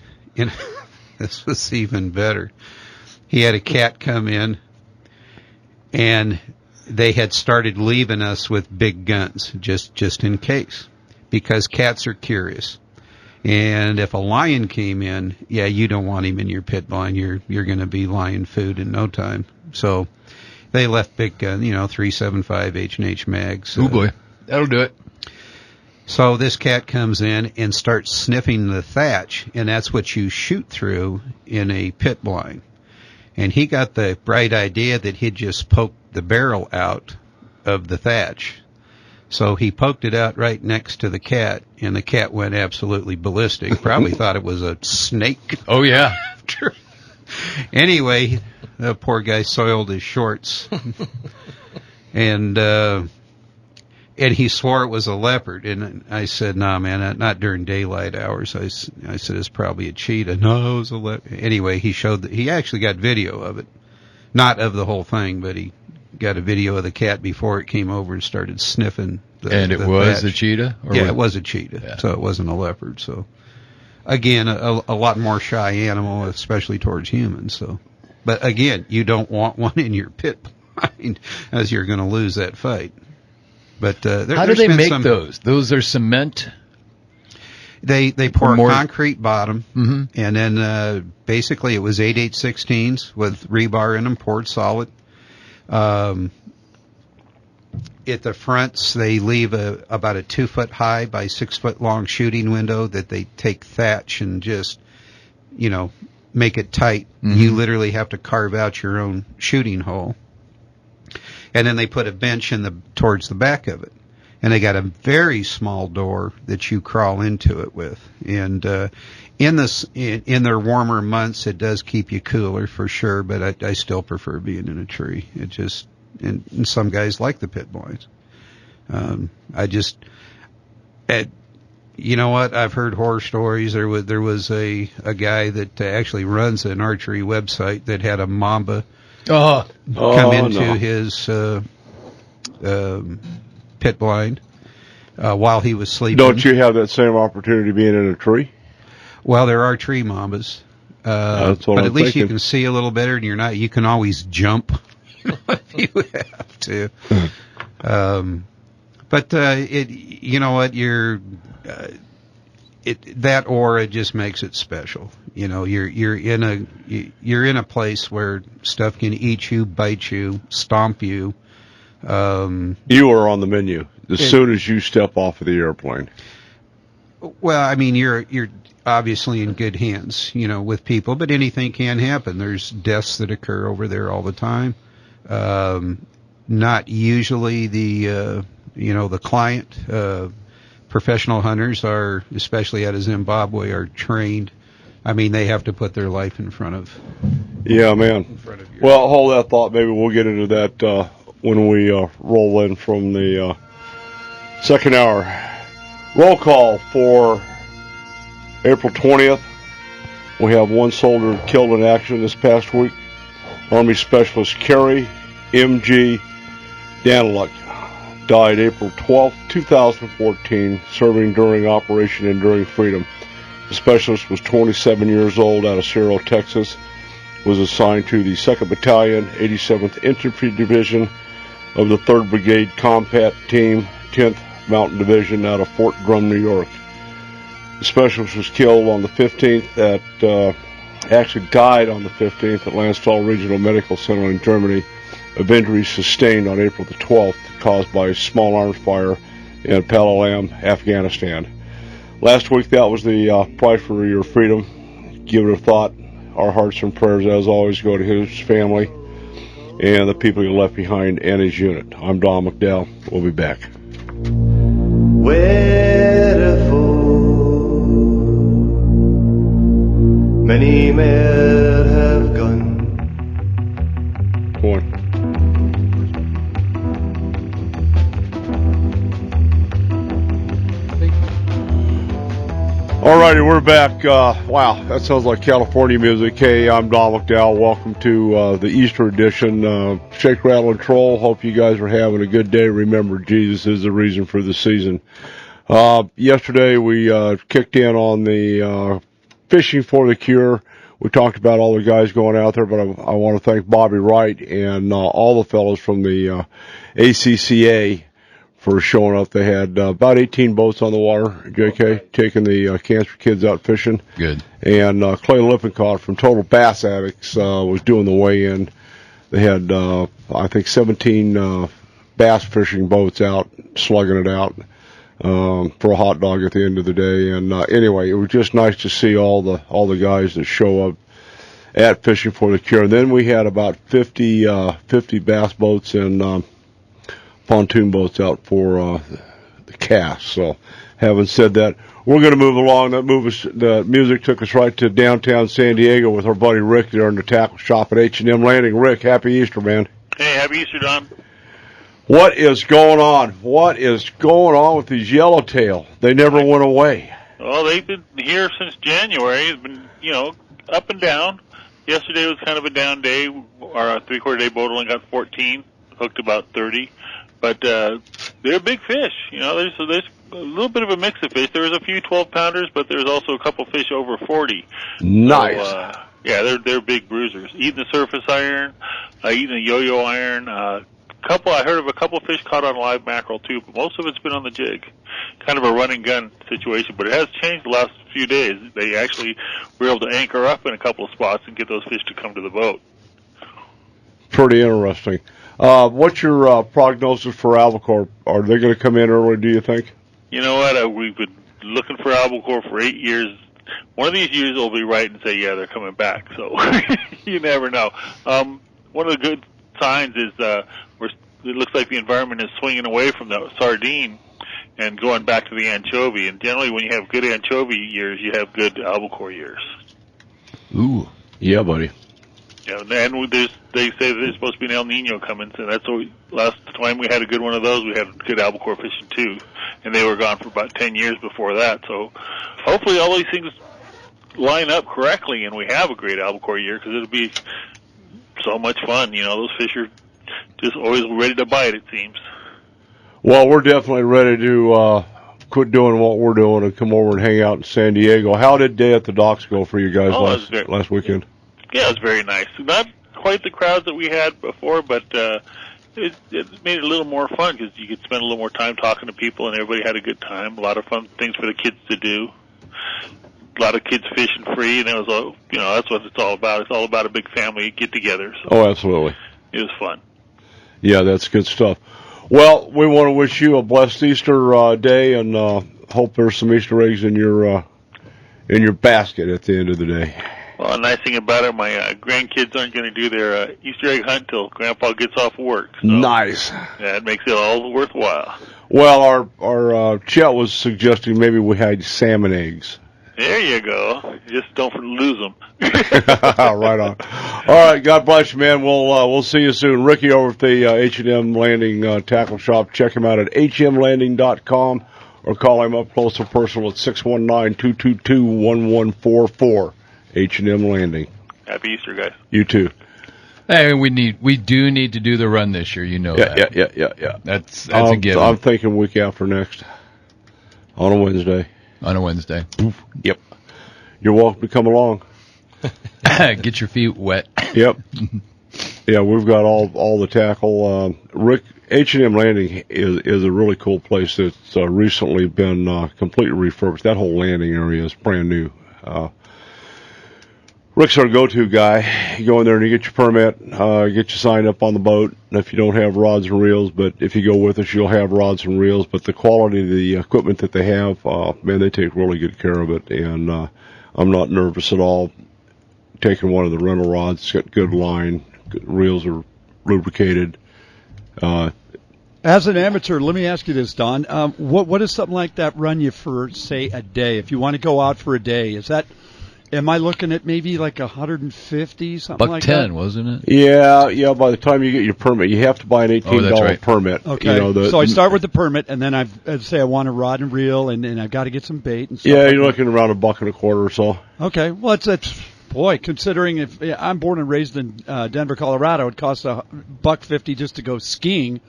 this was even better. He had a cat come in, and they had started leaving us with big guns, just in case, because cats are curious. And if a lion came in, you don't want him in your pit blind. You're going to be lion food in no time. So they left big gun, 375 H&H mags. Oh boy, that'll do it. So this cat comes in and starts sniffing the thatch, and that's what you shoot through in a pit blind. And he got the bright idea that he'd just poked the barrel out of the thatch. So he poked it out right next to the cat, and the cat went absolutely ballistic. Probably thought it was a snake. Oh, yeah. Anyway, the poor guy soiled his shorts. And he swore it was a leopard. And I said, nah, man, not during daylight hours. I said, it's probably a cheetah. No, it was a leopard. Anyway, he actually got video of it. Not of the whole thing, but he got a video of the cat before it came over and started sniffing it was a cheetah? It was a cheetah. Yeah. So it wasn't a leopard. So, again, a lot more shy animal, especially towards humans. So, but again, you don't want one in your pit blind, as you're going to lose that fight. But how do they make those? Those are cement? They pour a concrete bottom, and then basically it was 8/16s with rebar in them, poured solid. At the fronts, they leave about a 2-foot high by 6-foot long shooting window that they take thatch and just, make it tight. You literally have to carve out your own shooting hole. And then they put a bench towards the back of it. And they got a very small door that you crawl into it with. And in their warmer months, it does keep you cooler for sure. But I still prefer being in a tree. It just and some guys like the pit blinds. You know what? I've heard horror stories. There was a guy that actually runs an archery website that had a mamba come into his pit blind while he was sleeping. Don't you have that same opportunity being in a tree? Well, there are tree mambas, That's what but I'm at least thinking. you can see a little better, and you can always jump if you have to. But you know what, that aura just makes it special. You know, you're in a place where stuff can eat you, bite you, stomp you. You are on the menu as soon as you step off of the airplane. Well, I mean, you're obviously in good hands, you know, with people, but anything can happen. There's deaths that occur over there all the time. Not usually the client. Professional hunters are, especially out of Zimbabwe, are trained. I mean, they have to put their life in front of. Yeah, man. Well, hold that thought. Maybe we'll get into that when we roll in from the second hour. Roll call for April 20th. We have one soldier killed in action this past week. Army Specialist Kerry M.G. Daniluk died April 12, 2014, serving during Operation Enduring Freedom. The specialist was 27 years old, out of Cerro, Texas, was assigned to the 2nd Battalion, 87th Infantry Division of the 3rd Brigade Combat Team, 10th Mountain Division, out of Fort Drum, New York. The specialist was killed on the 15th actually died on the 15th at Landstuhl Regional Medical Center in Germany of injuries sustained on April the 12th caused by small arms fire in Palalam, Afghanistan. Last week, that was the price for your freedom. Give it a thought. Our hearts and prayers, as always, go to his family and the people he left behind and his unit. I'm Don McDowell. We'll be back. Wherefore many men have gone. Come on. Alrighty, we're back. Wow, that sounds like California music. Hey, I'm Don McDowell. Welcome to the Easter edition. Shake, Rattle, and Troll. Hope you guys are having a good day. Remember, Jesus is the reason for the season. Yesterday, we kicked in on the Fishing for the Cure. We talked about all the guys going out there, but I want to thank Bobby Wright and all the fellows from the ACCA for showing up. They had about 18 boats on the water, JK, taking the cancer kids out fishing. Good. And Clay Lippincott from Total Bass Addicts was doing the weigh-in. They had, I think, 17 bass fishing boats out, slugging it out for a hot dog at the end of the day. And anyway, it was just nice to see all the guys that show up at Fishing for the Cure. And then we had about 50 bass boats and pontoon boats out for the cast. So, having said that, we're going to move along. The music took us right to downtown San Diego with our buddy Rick there in the tackle shop at H&M Landing. Rick, happy Easter, man. Hey, happy Easter, Don. What is going on? What is going on with these yellowtail? They never went away. Well, they've been here since January. It's been, up and down. Yesterday was kind of a down day. Our three-quarter day boat only got 14, hooked about 30. But they're big fish. There's a little bit of a mix of fish. There was a few 12-pounders, but there's also a couple fish over 40. Nice. So, they're big bruisers. Eating the surface iron, eating the yo-yo iron. I heard of a couple fish caught on live mackerel too, but most of it's been on the jig. Kind of a run and gun situation, but it has changed the last few days. They actually were able to anchor up in a couple of spots and get those fish to come to the boat. Pretty interesting. What's your prognosis for albacore? Are they going to come in early, do you think? You know what? We've been looking for albacore for 8 years. One of these years they'll be right and say, yeah, they're coming back. So you never know. One of the good signs is it looks like the environment is swinging away from the sardine and going back to the anchovy. And generally, when you have good anchovy years, you have good albacore years. Ooh, yeah, buddy. Yeah, and they say there's supposed to be an El Nino coming, so that's what last time we had a good one of those, we had good albacore fishing too, and they were gone for about 10 years before that. So hopefully all these things line up correctly, and we have a great albacore year, because it'll be so much fun. You know, those fish are just always ready to bite, it seems. Well, we're definitely ready to quit doing what we're doing and come over and hang out in San Diego. How did Day at the Docks go for you guys last weekend? Yeah, it was very nice. Not quite the crowds that we had before, but it made it a little more fun, because you could spend a little more time talking to people, and everybody had a good time. A lot of fun things for the kids to do. A lot of kids fishing free, and it was all, you know, that's what it's all about. It's all about a big family get-together. So oh, absolutely. It was fun. Yeah, that's good stuff. Well, we want to wish you a blessed Easter day, and hope there's some Easter eggs in your basket at the end of the day. Well, the nice thing about it, my grandkids aren't going to do their Easter egg hunt till Grandpa gets off work. So, nice. Yeah, it makes it all worthwhile. Well, our Chet was suggesting maybe we had salmon eggs. There you go. Just don't lose them. Right on. All right, God bless you, man. We'll see you soon. Ricky over at the H&M Landing Tackle Shop. Check him out at hmlanding.com or call him up close or personal at 619-222-1144. H&M Landing. Happy Easter, guys. You too. Hey, we do need to do the run this year. You know that. Yeah. That's a given. I'm thinking week after next on a Wednesday. On a Wednesday. Yep. You're welcome to come along. Get your feet wet. Yep. Yeah, we've got all the tackle. Rick, H&M Landing is a really cool place that's recently been completely refurbished. That whole landing area is brand new. Rick's our go-to guy. You go in there and you get your permit, get you signed up on the boat. And if you don't have rods and reels, but if you go with us, you'll have rods and reels. But the quality of the equipment that they have, man, they take really good care of it. And I'm not nervous at all taking one of the rental rods. It's got good line. Reels are lubricated. As an amateur, let me ask you this, Don. What does something like that run you for, say, a day? If you want to go out for a day, am I looking at maybe like 150, something like that? $110, wasn't it? Yeah. By the time you get your permit, you have to buy an $18 permit. Okay. You know, so I start with the permit, and then I'd say I want a rod and reel, and I've got to get some bait and stuff. Yeah, you're looking around $1.25 or so. Okay. Well, it's boy, considering if I'm born and raised in Denver, Colorado, it costs $1.50 just to go skiing.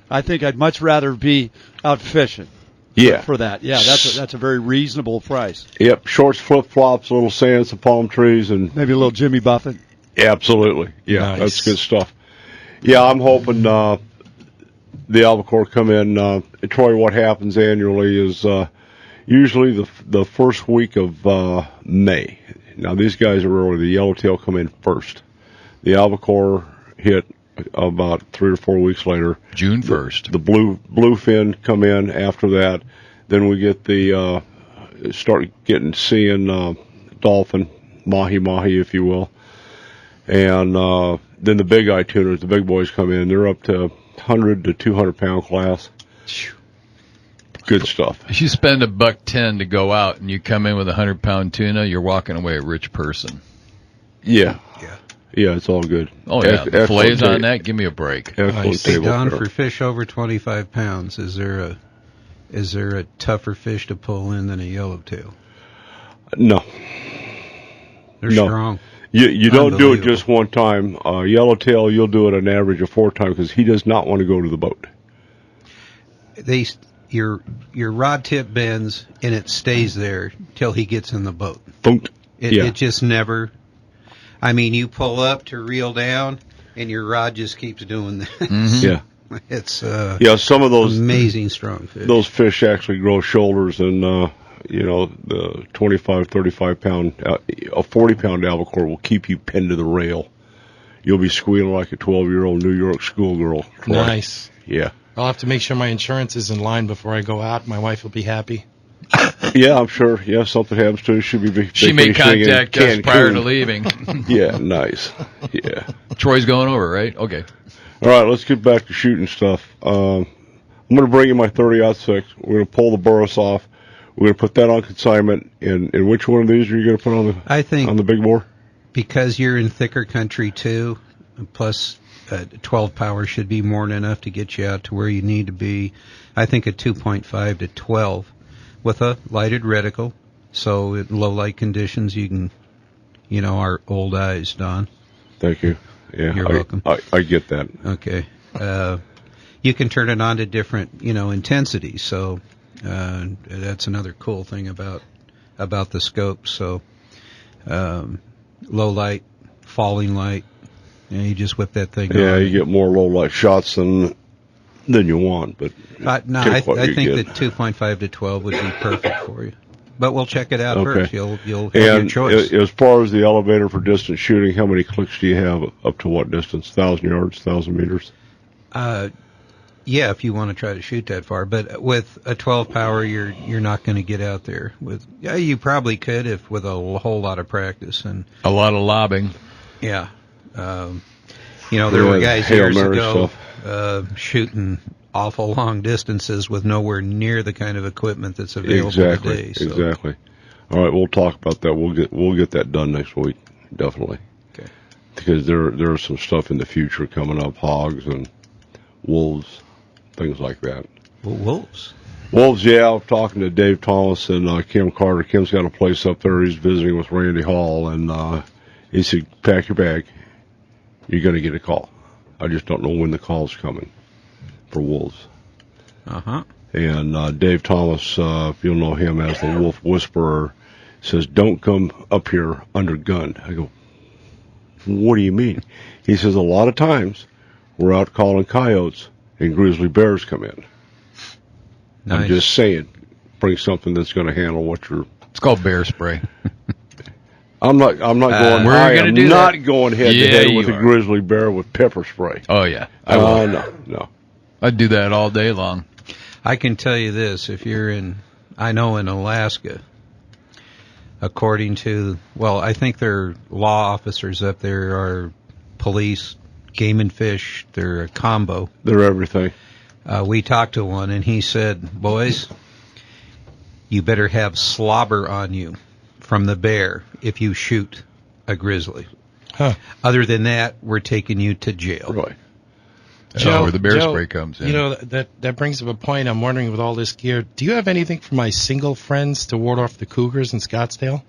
I think I'd much rather be out fishing. Yeah. For that. Yeah, that's a very reasonable price. Yep. Shorts, flip-flops, little sand, some palm trees, and maybe a little Jimmy Buffett. Yeah, absolutely. Yeah, nice. That's good stuff. Yeah, I'm hoping the albacore come in. Troy, what happens annually is usually the first week of May. Now, these guys are early. The yellowtail come in first. The albacore hit about 3 or 4 weeks later. June 1st. The bluefin come in after that. Then we get seeing dolphin, mahi, if you will. And then the big eye tuners, the big boys come in. They're up to 100 to 200 pound class. Good stuff. If you spend $110 to go out and you come in with 100-pound tuna, you're walking away a rich person. Yeah, it's all good. Oh yeah, the fillets on that. Give me a break. Excellent. Hey, Don, for fish over 25 pounds, is there a tougher fish to pull in than a yellowtail? No. They're strong. You don't do it just one time. Yellowtail, you'll do it an average of 4 times because he does not want to go to the boat. Your rod tip bends and it stays there till he gets in the boat. Boom. It just never. I mean, you pull up to reel down, and your rod just keeps doing that. Mm-hmm. Yeah, it's some of those amazing strong fish. Those fish actually grow shoulders, and the 25, 35 pound, a 40 pound albacore will keep you pinned to the rail. You'll be squealing like a 12-year-old New York schoolgirl. Nice. Yeah. I'll have to make sure my insurance is in line before I go out. My wife will be happy. Yeah, I'm sure. Yeah, something happens to her. She may contact us prior to leaving. Yeah, nice. Yeah. Troy's going over, right? Okay. All right, let's get back to shooting stuff. I'm going to bring you my 30-06. We're going to pull the Burris off. We're going to put that on consignment. And which one of these are you going to put on the? I think on the big bore. Because you're in thicker country too, plus 12 power should be more than enough to get you out to where you need to be. I think a 2.5 to 12 with a lighted reticle, so in low light conditions you can, our old eyes, Don. Thank you. Yeah, you're welcome. I get that. Okay. You can turn it on to different, intensities. So that's another cool thing about the scope. So low light, falling light, and you just whip that thing on. Yeah, you get more low light shots than you want. But I think that 2.5 to 12 would be perfect for you. But we'll check it out first. You'll have your choice. As far as the elevator for distance shooting, how many clicks do you have up to what distance? 1,000 yards, 1,000 meters? Yeah, if you want to try to shoot that far. But with a 12 power, you're not going to get out there. You probably could with a whole lot of practice and a lot of lobbing. Yeah. There were guys years ago shooting awful long distances with nowhere near the kind of equipment that's available today. So. Exactly. All right, we'll talk about that. We'll get that done next week, definitely. Okay. Because there's some stuff in the future coming up, hogs and wolves, things like that. Well, wolves. Wolves, yeah. I'm talking to Dave Thomas and Kim Carter. Kim's got a place up there. He's visiting with Randy Hall, and he said, "Pack your bag. You're going to get a call. I just don't know when the call's coming." For wolves. And Dave Thomas, if you'll know him as the Wolf Whisperer, says, "Don't come up here under gun." I go, "What do you mean?" He says, "A lot of times we're out calling coyotes and grizzly bears come in." Nice. I'm just saying, bring something that's going to handle what you're... It's called bear spray. I'm not going. I am not going head to head with a grizzly bear with pepper spray. Oh yeah. No. I'd do that all day long. I can tell you this, if you're in Alaska, according to, I think their law officers up there are police, game and fish, they're a combo. They're everything. We talked to one, and he said, "Boys, you better have slobber on you from the bear if you shoot a grizzly. Other than that, we're taking you to jail." Right. Joe, where the bear spray comes in. That brings up a point. I'm wondering, with all this gear, do you have anything for my single friends to ward off the cougars in Scottsdale?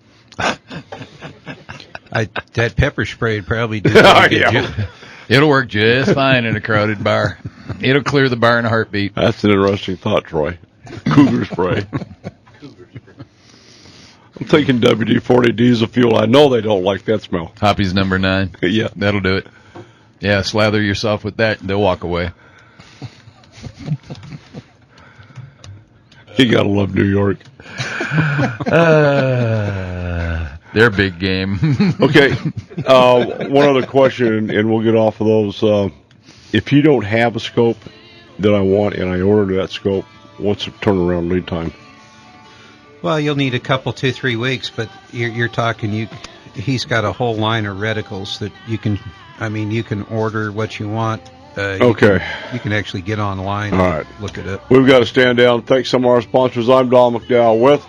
That pepper spray would probably do that. It'll work just fine in a crowded bar. It'll clear the bar in a heartbeat. That's an interesting thought, Troy. Cougar spray. I'm thinking WD-40 diesel fuel. I know they don't like that smell. Hoppy's number 9. Yeah. That'll do it. Yeah, slather yourself with that, and they'll walk away. You gotta love New York. They're big game. Okay, one other question, and we'll get off of those. If you don't have a scope that I want, and I order that scope, what's the turnaround lead time? Well, you'll need a couple, 2-3 weeks, but you're talking, he's got a whole line of reticles that you can order what you want. You can actually get online and look it up. We've got to stand down. Thanks some of our sponsors. I'm Don McDowell with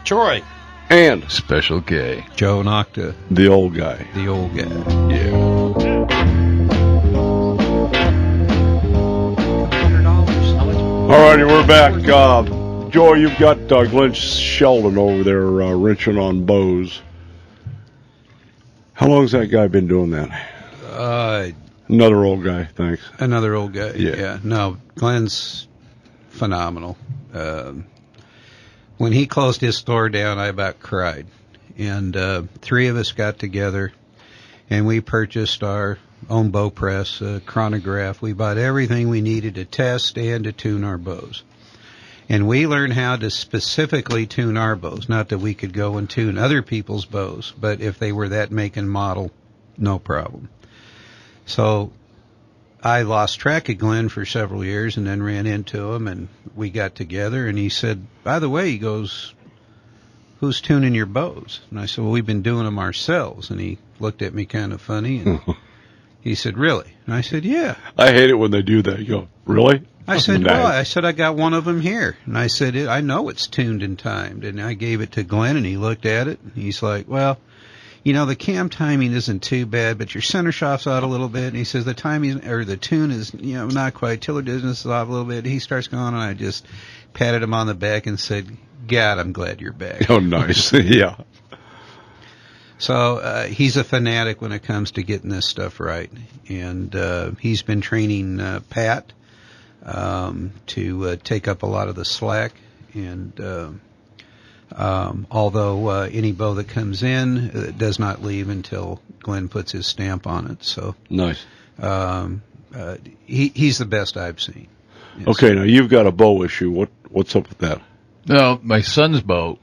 Troy and Special K. Joe Nocta. The old guy. The old guy. Yeah. All righty, we're back. Joe, you've got Glenn Sheldon over there wrenching on bows. How long has that guy been doing that? Another old guy, thanks. Another old guy, yeah. No, Glenn's phenomenal. When he closed his store down, I about cried. And 3 of us got together, and we purchased our own bow press, chronograph. We bought everything we needed to test and to tune our bows. And we learned how to specifically tune our bows. Not that we could go and tune other people's bows, but if they were that make and model, no problem. So I lost track of Glenn for several years and then ran into him, and we got together, and he said, "By the way," he goes, "who's tuning your bows?" And I said, "Well, we've been doing them ourselves." And he looked at me kind of funny, and He said, really? And I said, yeah. I hate it when they do that. You go, really? I said, Nice. well, I said, I got one of them here. And I said, I know it's tuned and timed. And I gave it to Glenn, and he looked at it. And he's like, well, the cam timing isn't too bad, but your center shaft's out a little bit. And he says the timing, or the tune is, not quite. Tiller distance is off a little bit. He starts going, and I just patted him on the back and said, God, I'm glad you're back. Oh, nice. Yeah. So he's a fanatic when it comes to getting this stuff right. And he's been training Pat to take up a lot of the slack. And although any bow that comes in does not leave until Glenn puts his stamp on it. So Nice. He's the best I've seen. Yes. Okay, now you've got a bow issue. What's up with that? No, my son's bow,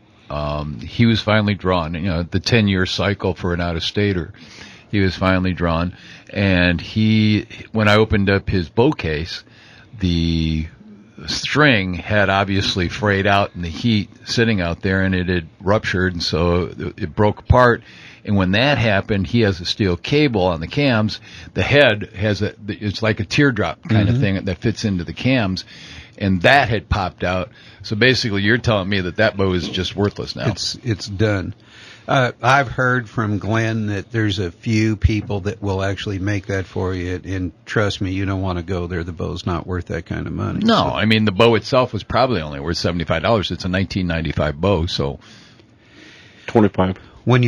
he was finally drawn. The 10-year cycle for an out-of-stater, he was finally drawn. And when I opened up his bow case, the string had obviously frayed out in the heat sitting out there, and it had ruptured, and so it broke apart. And when that happened, he has a steel cable on the cams. The head it's like a teardrop kind of thing that fits into the cams, and that had popped out. So basically, you're telling me that bow is just worthless now. It's done. I've heard from Glenn that there's a few people that will actually make that for you, and trust me, you don't want to go there. The bow's not worth that kind of money. No, so. I mean, the bow itself was probably only worth $75. It's a 1995 bow, so 25. When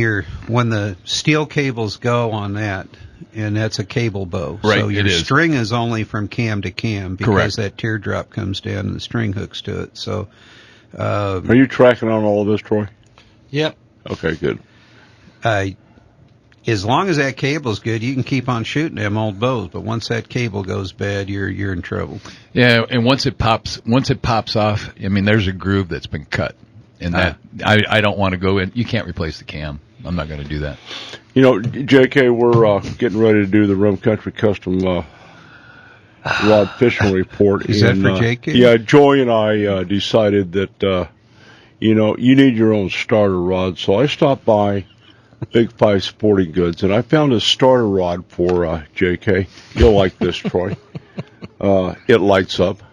the steel cables go on that, and that's a cable bow, right, so your it is. string is only from cam to cam because Correct. that teardrop comes down and the string hooks to it. So, Are you tracking on all of this, Troy? Yep. Okay, good. as long as that cable's good, you can keep on shooting them old bows. But once that cable goes bad, you're in trouble. Yeah, and once it pops off, I mean, there's a groove that's been cut, and that I don't want to go in. You can't replace the cam. I'm not going to do that. JK, we're getting ready to do the Rum Country Custom rod fishing report. Is that for JK? Yeah, Joy and I decided that you need your own starter rod. So I stopped by Big 5 Sporting Goods, and I found a starter rod for JK. You'll like this, Troy. It lights up.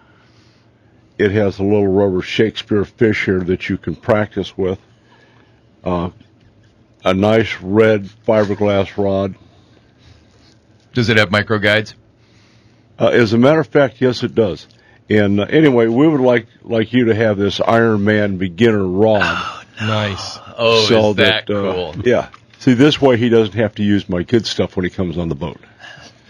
It has a little rubber Shakespeare fish here that you can practice with. A nice red fiberglass rod. Does it have micro guides? As a matter of fact, yes, it does. And anyway, we would like you to have this Iron Man beginner rod. Oh, nice. Oh, so is that cool? Yeah. See, this way he doesn't have to use my kid stuff when he comes on the boat.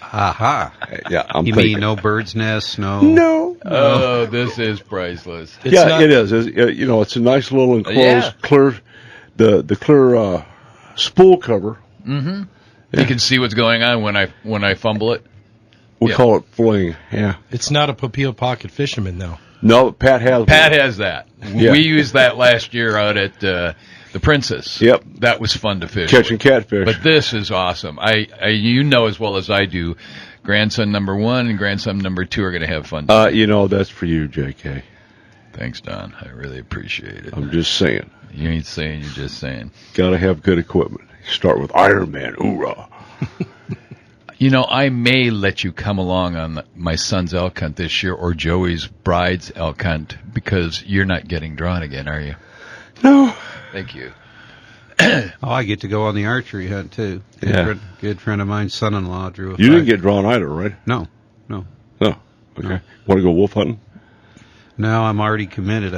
Aha. Yeah, You mean no bird's nest? No. No. Oh, this is priceless. It is. It's a nice little enclosed clear, the clear spool cover. Mm-hmm. You can see what's going on when I fumble it. We call it fling. Yeah. It's not a Papio Pocket Fisherman, though. No, Pat has that. Yeah. We used that last year out at the Princess. Yep. That was fun to fish. Catching catfish. But this is awesome. You know as well as I do, grandson number 1 and grandson number 2 are going to have fun. That's for you, JK. Thanks, Don. I really appreciate it. I'm just saying. You ain't saying, you're just saying. Got to have good equipment. Start with Iron Man. Hoorah. I may let you come along on my son's elk hunt this year or Joey's bride's elk hunt because you're not getting drawn again, are you? No. Thank you. I get to go on the archery hunt, too. Good friend of mine's son-in-law drew a You didn't get drawn either, right? No. Oh, okay. No. Want to go wolf hunting? No, I'm already committed.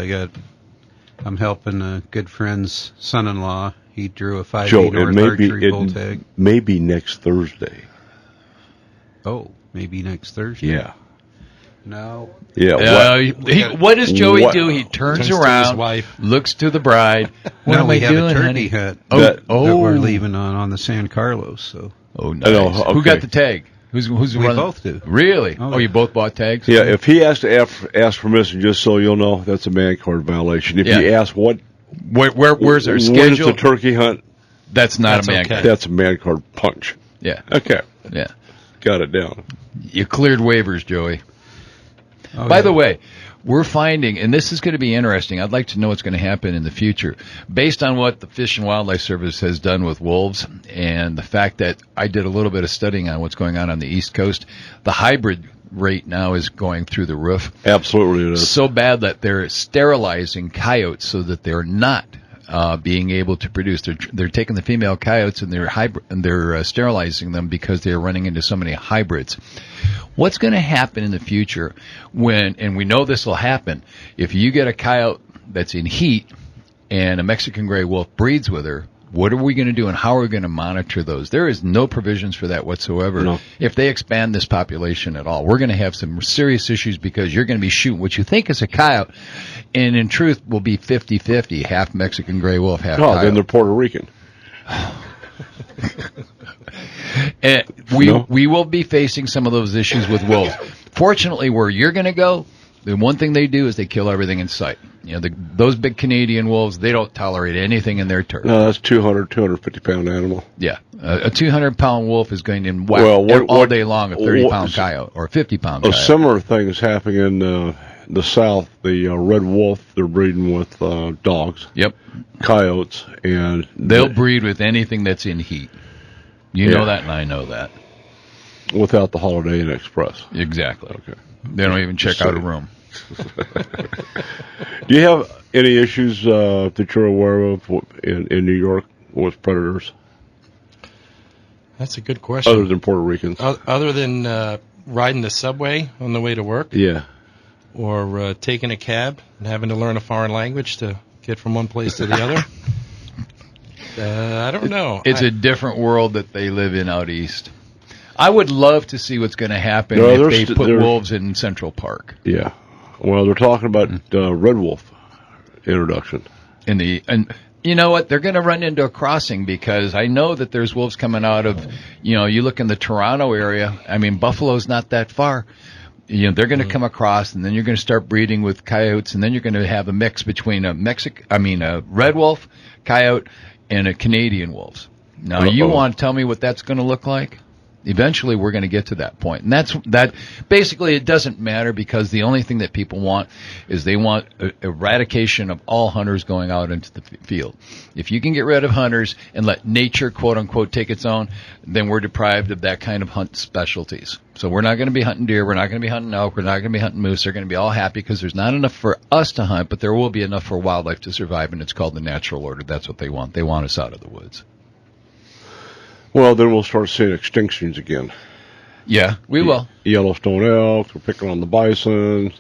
I'm helping a good friend's son-in-law. He drew a 5-8 North archery bull tag. Maybe next Thursday. Oh, maybe next Thursday. Yeah. No. Yeah. What does Joey do? He turns around, his wife. looks to the bride. What am I we have doing, a turkey honey? hunt that we're leaving on the San Carlos. So. Oh, nice. Okay. Who got the tag? Who's We running? both do. Really? Oh, You both bought tags? Yeah, if he has to ask permission, just so you'll know, that's a man card violation. If you ask where's our schedule? When's the turkey hunt? That's not a man card. That's a man card punch. Yeah. Okay. Yeah. Got it down. You cleared waivers, Joey. Oh, By the way, we're finding, and this is going to be interesting, I'd like to know what's going to happen in the future, based on what the Fish and Wildlife Service has done with wolves, and the fact that I did a little bit of studying on what's going on the East Coast. The hybrid rate now is going through the roof. Absolutely it is. So bad that they're sterilizing coyotes so that they're not being able to produce. They're taking the female coyotes and they're sterilizing them because they're running into so many hybrids. What's going to happen in the future when, and we know this will happen, if you get a coyote that's in heat and a Mexican gray wolf breeds with her, what are we going to do and how are we going to monitor those? There is no provisions for that whatsoever. No. If they expand this population at all, we're going to have some serious issues because you're going to be shooting what you think is a coyote, and in truth will be 50-50, half Mexican gray wolf, half coyote. Then they're Puerto Rican. And we will be facing some of those issues with wolves. Fortunately, where you're going to go, the one thing they do is they kill everything in sight. You know, those big Canadian wolves, they don't tolerate anything in their turf. No, that's 250-pound animal. Yeah. A 200-pound wolf is going to whack all day long a 30-pound coyote or a 50-pound coyote. A similar thing is happening in the South. The red wolf, they're breeding with dogs. Yep. Coyotes. And they'll breed with anything that's in heat. You know that, and I know that. Without the Holiday Inn Express. Exactly. Okay. They don't even check out a room. Do you have any issues that you're aware of in New York with predators? That's a good question. Other than Puerto Ricans? Other than riding the subway on the way to work? Yeah. Or taking a cab and having to learn a foreign language to get from one place to the other? I don't know. It's a different world that they live in out east. I would love to see what's going to happen if they put wolves in Central Park. Yeah. Well, they're talking about red wolf introduction. And you know what? They're going to run into a crossing because I know that there's wolves coming out of, you look in the Toronto area. I mean, Buffalo's not that far. They're going to come across, and then you're going to start breeding with coyotes, and then you're going to have a mix between a red wolf, coyote, and a Canadian wolves. Now, you want to tell me what that's going to look like? Eventually, we're going to get to that point. And that basically, it doesn't matter because the only thing that people want is they want eradication of all hunters going out into the field. If you can get rid of hunters and let nature, quote unquote, take its own, then we're deprived of that kind of hunt specialties. So we're not going to be hunting deer. We're not going to be hunting elk. We're not going to be hunting moose. They're going to be all happy because there's not enough for us to hunt, but there will be enough for wildlife to survive, and it's called the natural order. That's what they want. They want us out of the woods. Well, then we'll start seeing extinctions again. Yeah, we will. Yellowstone elk, we're picking on the bison.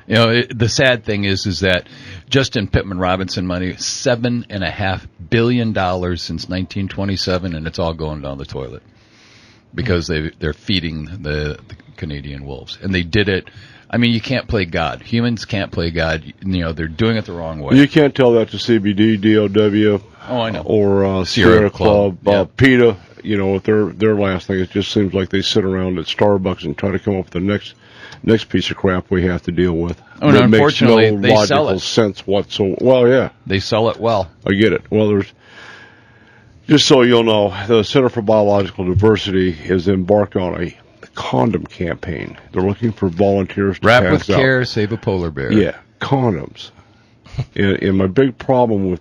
The sad thing is that just in Pittman Robinson money, $7.5 billion since 1927, and it's all going down the toilet because they're feeding the Canadian wolves. And they did it. I mean, you can't play God. Humans can't play God. They're doing it the wrong way. You can't tell that to CBD, DOW. Oh, I know. Or Sierra Club. PETA, with their last thing, it just seems like they sit around at Starbucks and try to come up with the next piece of crap we have to deal with. Oh, no, unfortunately, makes no they sell it. Sense whatsoever. Well, yeah. They sell it well. I get it. Well, just so you'll know, the Center for Biological Diversity has embarked on a condom campaign. They're looking for volunteers to Wrap pass with care, save a polar bear. Yeah, condoms. and my big problem with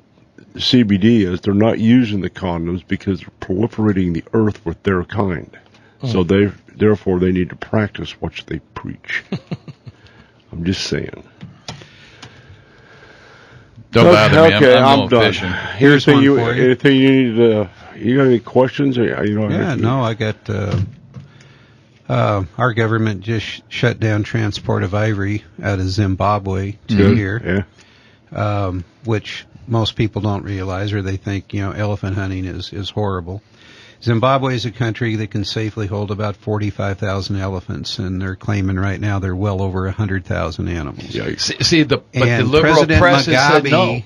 CBD is they're not using the condoms because they're proliferating the earth with their kind. So therefore they need to practice what they preach. I'm just saying. Don't bother me. Okay, I'm done. Fishing. Here's one for you. Anything you need? You got any questions? No, I got. Our government just shut down transport of ivory out of Zimbabwe to here, which most people don't realize, or they think elephant hunting is horrible. Zimbabwe is a country that can safely hold about 45,000 elephants, and they're claiming right now they're well over 100,000 animals. But the liberal President press has said no.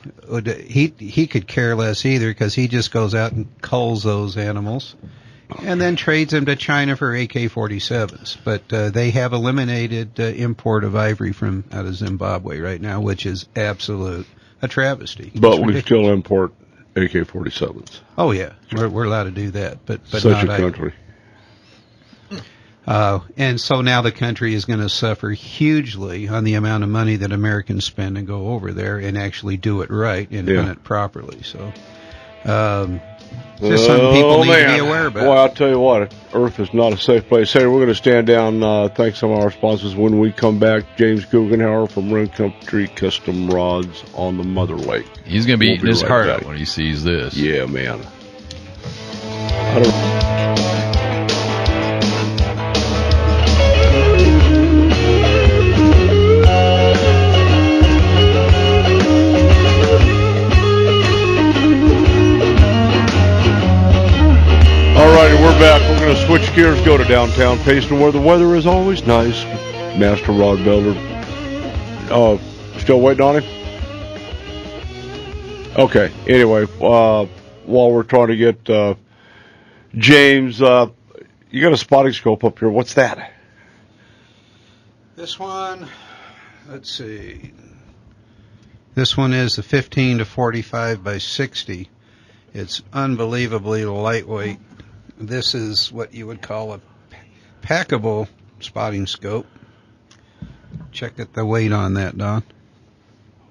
He could care less either because he just goes out and culls those animals and then trades them to China for AK-47s. But they have eliminated import of ivory from out of Zimbabwe right now, which is a travesty. But we still import AK-47s. Oh yeah, we're allowed to do that, but Such not a country. And so now the country is going to suffer hugely on the amount of money that Americans spend and go over there and actually do it right and hunt it properly. So, just something people need to be aware about. Boy, I'll tell you what, Earth is not a safe place. Hey, we're going to stand down, thank some of our sponsors. When we come back, James Guggenhauer from Rim Country Custom Rods on the Mother Lake. He's going to be eating his heart out when he sees this. Yeah, man. I don't... Alrighty, we're back. We're going to switch gears, go to downtown Payson, where the weather is always nice. Master Rod Builder. Still waiting on him? Okay, anyway, while we're trying to get James, you got a spotting scope up here. What's that? This one, let's see. This one is a 15 to 45 by 60. It's unbelievably lightweight. This is what you would call a packable spotting scope. Check the weight on that, Don.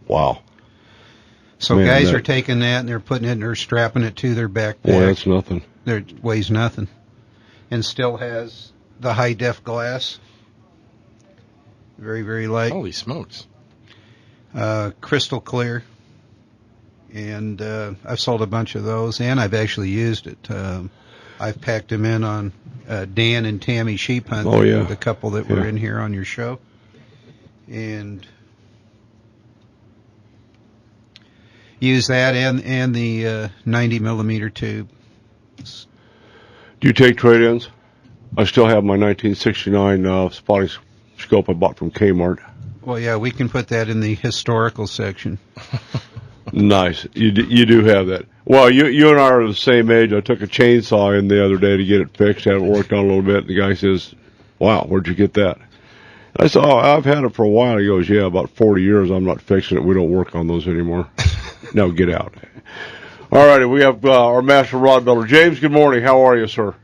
Wow. So man, guys are taking that and they're putting it and they're strapping it to their backpack. Boy, that's nothing. It weighs nothing. And still has the high def glass. Very, very light. Holy smokes. Crystal clear. And I've sold a bunch of those, and I've actually used it. I've packed them in on Dan and Tammy Sheep Hunt, the couple that were in here on your show. And use that and the 90 millimeter tube. Do you take trade-ins? I still have my 1969 spotting scope I bought from Kmart. Well, yeah, we can put that in the historical section. Nice. You do have that. Well, you and I are the same age. I took a chainsaw in the other day to get it fixed, had it worked on a little bit, and the guy says, wow, where'd you get that? I said, oh, I've had it for a while. He goes, yeah, about 40 years. I'm not fixing it. We don't work on those anymore. No, get out. All righty, we have our master rod builder. James, good morning. How are you, sir?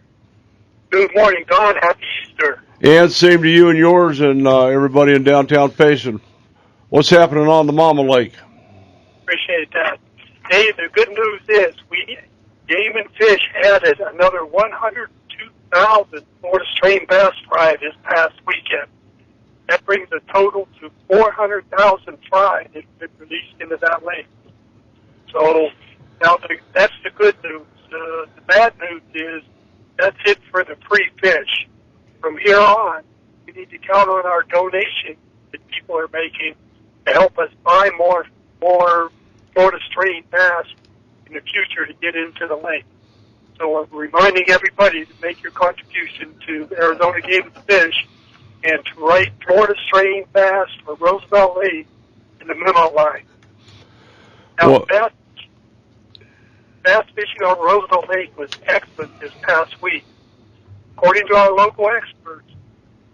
Good morning, Don. Happy Easter. And same to you and yours and everybody in downtown Payson. What's happening on the Mama Lake? Appreciate that. Hey, the good news is Game and Fish added another 102,000 Florida strain bass fry this past weekend. That brings the total to 400,000 fry that have been released into that lake. So now that's the good news. The bad news is that's it for the free fish. From here on, we need to count on our donations that people are making to help us buy more Florida strain bass in the future to get into the lake. So I'm reminding everybody to make your contribution to Arizona Game and Fish and to write Florida strain bass for Roosevelt Lake in the memo line. Now, bass fishing on Roosevelt Lake was excellent this past week. According to our local experts,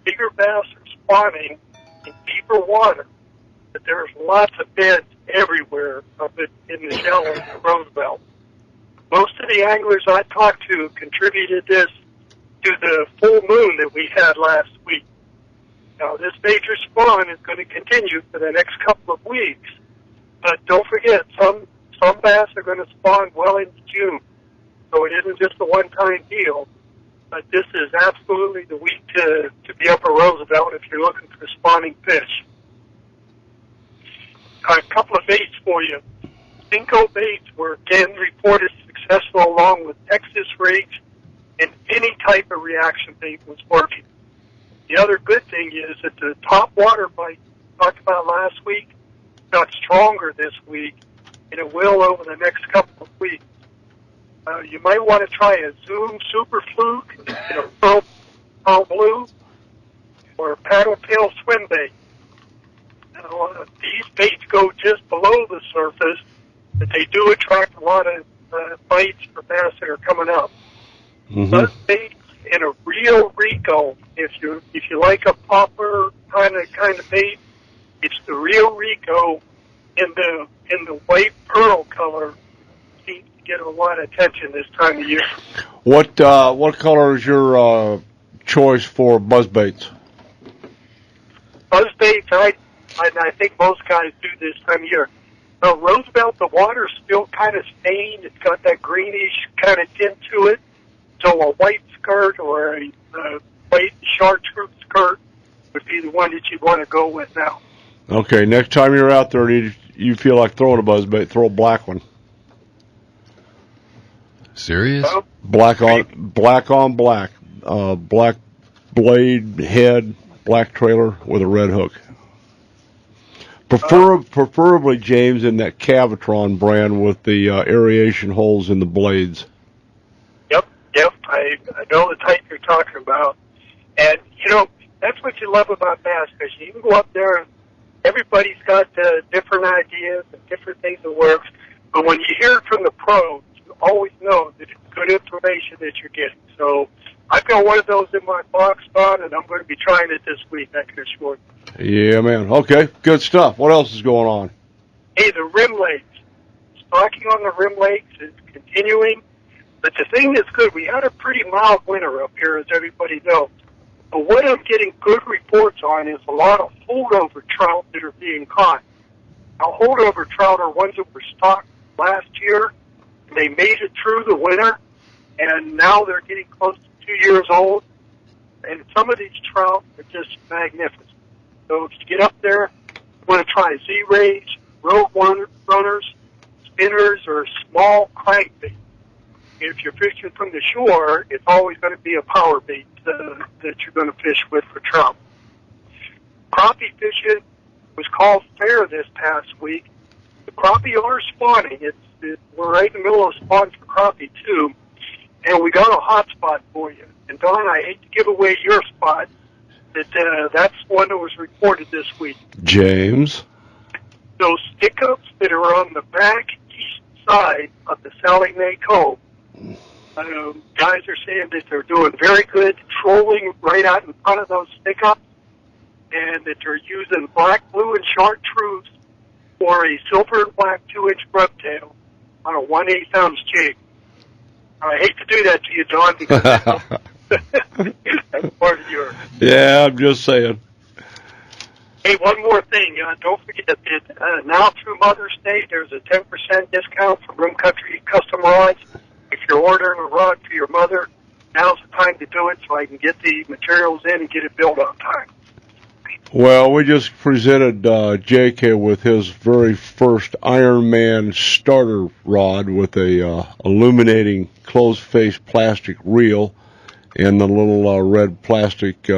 bigger bass are spawning in deeper water, but there's lots of beds everywhere up in the shallows of Roosevelt. Most of the anglers I talked to contributed this to the full moon that we had last week. Now, this major spawn is going to continue for the next couple of weeks, but don't forget, some bass are going to spawn well into June, so it isn't just a one-time deal. But this is absolutely the week to be up at Roosevelt if you're looking for spawning fish. A couple of baits for you. Cinco baits were again reported successful along with Texas rigs, and any type of reaction bait was working. The other good thing is that the top water bite we talked about last week got stronger this week, and it will over the next couple of weeks. You might want to try a Zoom Super Fluke, Pearl Blue, or paddle tail swim bait. Now, these baits go just below the surface, but they do attract a lot of bites for bass that are coming up. Buzz baits and a real Rico. If you like a popper kind of bait, it's the real Rico in the white pearl color. Seems to get a lot of attention this time of year. What color is your choice for buzzbaits? Buzzbaits, I think most guys do this time of year. Roosevelt, the water's still kind of stained. It's got that greenish kind of tint to it. So a white skirt or a white chartreuse skirt would be the one that you'd want to go with now. Okay, next time you're out there and you feel like throwing a buzzbait, throw a black one. Serious? Black on black. Black blade, head, black trailer with a red hook. Preferably, James, in that Cavatron brand with the aeration holes in the blades. Yep, I know the type you're talking about. And, that's what you love about bass fishing. You can go up there and everybody's got different ideas and different things that works. But when you hear it from the pros, you always know that it's good information that you're getting. So I've got one of those in my box spot, and I'm going to be trying it this week, I can assure you. Yeah, man. Okay, good stuff. What else is going on? Hey, the rim lakes. Stocking on the rim lakes is continuing. But the thing that's good, we had a pretty mild winter up here, as everybody knows. But what I'm getting good reports on is a lot of holdover trout that are being caught. Now, holdover trout are ones that were stocked last year. They made it through the winter, and now they're getting close to 2 years old. And some of these trout are just magnificent. So if you get up there, you want to try Z-rays, road runners, spinners, or small crankbait. If you're fishing from the shore, it's always going to be a power bait that you're going to fish with for trout. Crappie fishing was called fair this past week. The crappie are spawning. We're right in the middle of spawn for crappie, too. And we got a hot spot for you. And, Don, I hate to give away your spot, but that's one that was reported this week. James? Those stick-ups that are on the back east side of the Sally Mae Cove, guys are saying that they're doing very good trolling right out in front of those stick-ups, and that they're using black, blue, and chartreuse for a silver and black 2-inch grubtail on a 1/8 ounce jig. I hate to do that to you, Don, because that's part of your... Yeah, I'm just saying. Hey, one more thing. Don't forget that now through Mother's Day, there's a 10% discount for Room Country Custom Rods. If you're ordering a rod for your mother, now's the time to do it so I can get the materials in and get it built on time. Well, we just presented JK with his very first Iron Man starter rod with a illuminating closed-face plastic reel and the little red plastic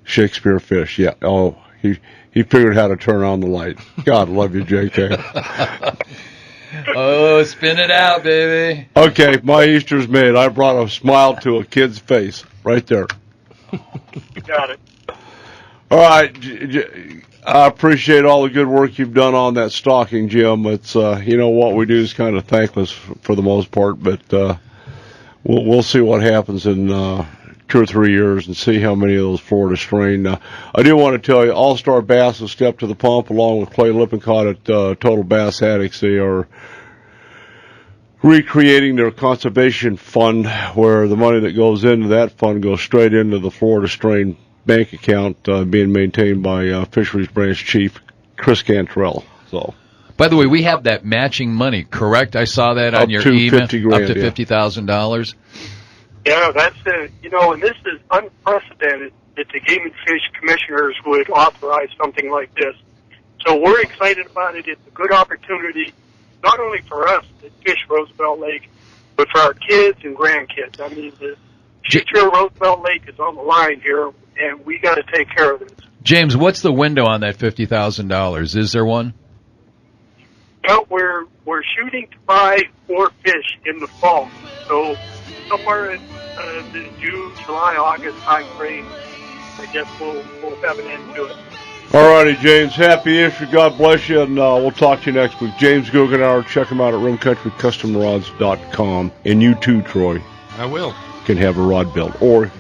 Shakespeare fish. Yeah. Oh, he figured how to turn on the light. God love you, JK. Oh, spin it out, baby. Okay, my Easter's made. I brought a smile to a kid's face right there. You got it. All right. I appreciate all the good work you've done on that stocking, Jim. It's, what we do is kind of thankless for the most part, but we'll see what happens in 2 or 3 years and see how many of those Florida strain. I do want to tell you, All-Star Bass has stepped to the pump along with Clay Lippincott at Total Bass Addicts. They are recreating their conservation fund, where the money that goes into that fund goes straight into the Florida strain bank account being maintained by Fisheries Branch Chief Chris Cantrell. So, by the way, we have that matching money, correct? I saw that on your email. Up to $50,000. Yeah, that's and this is unprecedented that the Game and Fish Commissioners would authorize something like this. So we're excited about it. It's a good opportunity, not only for us to fish Roosevelt Lake, but for our kids and grandkids. I mean, the future of Roosevelt Lake is on the line here, and we got to take care of this. James, what's the window on that $50,000? Is there one? Well, we're shooting to buy 4 fish in the fall. So somewhere in the June, July, August time frame, I guess we'll have an end to it. All righty, James. Happy Easter. God bless you, and we'll talk to you next week. James Guggenauer. Check him out at RimCountryCustomRods.com. And you too, Troy. I will. Can have a rod built, or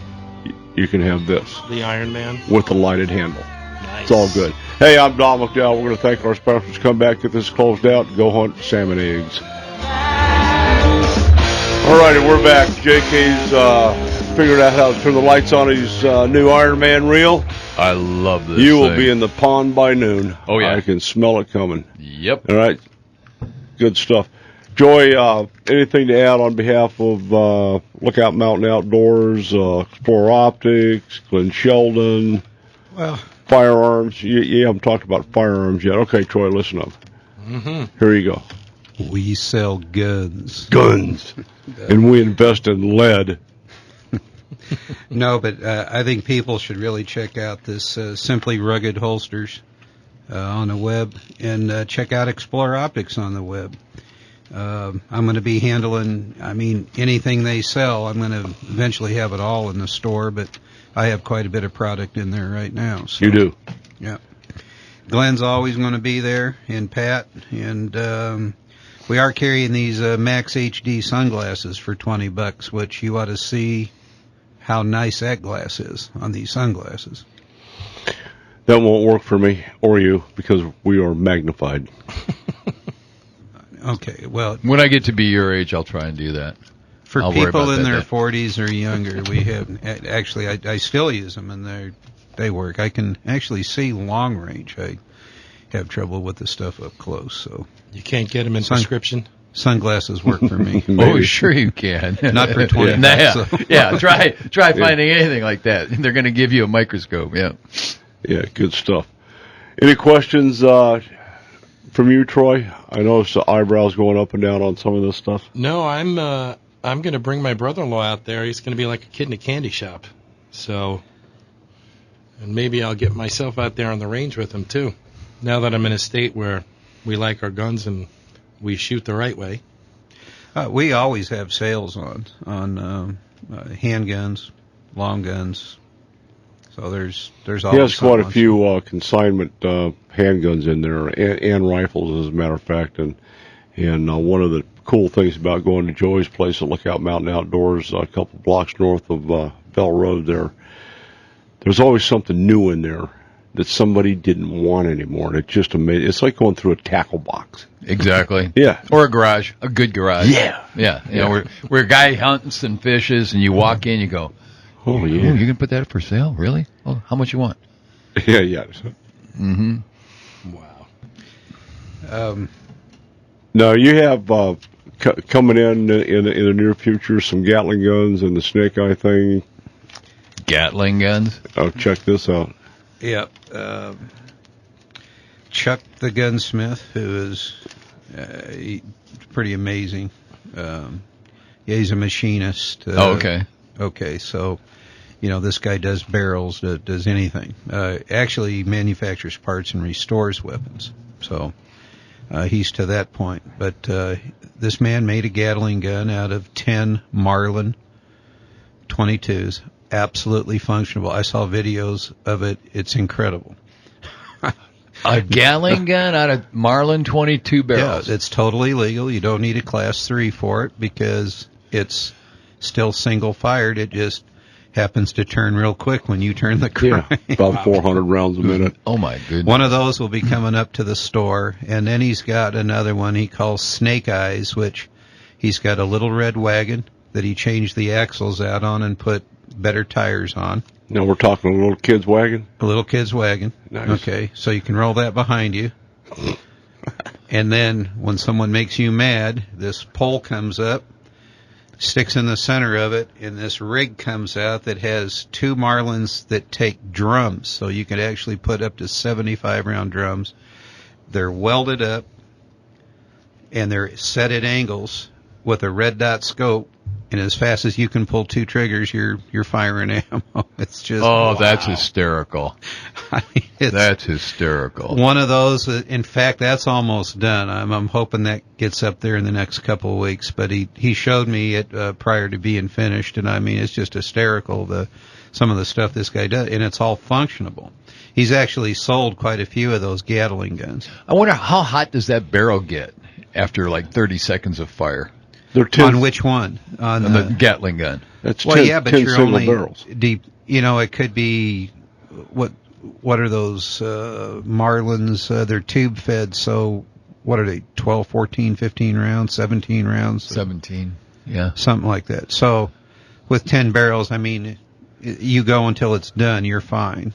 you can have this. The Iron Man. With the lighted handle. Nice. It's all good. Hey, I'm Don McDowell. We're going to thank our sponsors. Come back, get this closed out, and go hunt salmon eggs. All righty, we're back. JK's figured out how to turn the lights on his new Iron Man reel. I love this. You will be in the pond by noon. Oh, yeah. I can smell it coming. Yep. All right. Good stuff. Joy, anything to add on behalf of Lookout Mountain Outdoors, Explorer Optics, Glenn Sheldon, Well, firearms? You haven't talked about firearms yet. Okay, Troy, listen up. Mm-hmm. Here you go. we sell guns. Guns. And we invest in lead. No, but I think people should really check out this Simply Rugged holsters on the web, and check out Explorer Optics on the web. I'm going to be handling, anything they sell. I'm going to eventually have it all in the store, but I have quite a bit of product in there right now. So, You do. yeah. Glenn's always going to be there, and Pat, and we are carrying these Max HD sunglasses for $20, which you ought to see how nice that glass is on these sunglasses. That won't work for me or you because we are magnified. Okay, well, When I get to be your age, I'll try and do that. for I'll worry people about in that their then. 40s or younger, we have actually I still use them, and they work. I can actually see long range. I have trouble with the stuff up close, so You can't get them in Sun- prescription. sunglasses work for me. Oh, sure you can. Not for 20 yeah. bucks, so. Yeah, try finding anything like that. They're going to give you a microscope, yeah. Yeah, good stuff. Any questions from you, Troy? I noticed the eyebrows going up and down on some of this stuff. No, I'm going to bring my brother-in-law out there. He's going to be like a kid in a candy shop. So, and maybe I'll get myself out there on the range with him too. Now that I'm in a state where we like our guns and we shoot the right way. We always have sales on handguns, long guns. So there's always He has quite a something. few consignment handguns in there and rifles, as a matter of fact. And one of the cool things about going to Joey's place at Lookout Mountain Outdoors, a couple blocks north of Bell Road there's always something new in there that somebody didn't want anymore. And it's just amazing. It's like going through a tackle box. Exactly. Yeah. Or a garage, a good garage. Yeah. Yeah. You know, where a guy hunts and fishes, and you walk in, you go, Oh, "Oh, yeah. you can put that up for sale? Really? Oh, how much you want?" Yeah, yeah. Mm-hmm. Wow. Now, you have coming in the near future some Gatling guns and the snake eye thing. Gatling guns? Oh, check this out. Yep. Chuck the gunsmith, who is pretty amazing. He's a machinist. Okay. Okay, so, this guy does barrels, does anything. Actually, he manufactures parts and restores weapons. So, he's to that point. But this man made a Gatling gun out of 10 Marlin 22s. Absolutely functional. I saw videos of it. It's incredible. A Gatling gun out of Marlin 22 barrels. Yeah, it's totally legal. You don't need a Class 3 for it because it's still single-fired. It just happens to turn real quick when you turn the crank. Yeah, about 400 rounds a minute. Oh, my goodness. One of those will be coming up to the store, and then he's got another one he calls Snake Eyes, which he's got a little red wagon that he changed the axles out on and put better tires on. Now we're talking a little kid's wagon? A little kid's wagon. Nice. Okay, so you can roll that behind you. And then when someone makes you mad, this pole comes up, sticks in the center of it, and this rig comes out that has 2 Marlins that take drums. So you can actually put up to 75-round drums. They're welded up, and they're set at angles with a red dot scope. And as fast as you can pull 2 triggers, you're firing ammo. It's just that's hysterical. I mean, That's hysterical. one of those. In fact, that's almost done. I'm hoping that gets up there in the next couple of weeks. But he showed me it prior to being finished, and I mean it's just hysterical. Some of the stuff this guy does, and it's all functionable. He's actually sold quite a few of those Gatling guns. I wonder how hot does that barrel get after like 30 seconds of fire? They're 10, On which one? On The Gatling gun. That's well, 10, yeah, but 10 you're single only barrels. deep. It could be what are those Marlins? They're tube fed. So what are they? 12, 14, 15 rounds, 17 rounds, 17. Yeah. something like that. So with 10 barrels, I mean, you go until it's done, you're fine.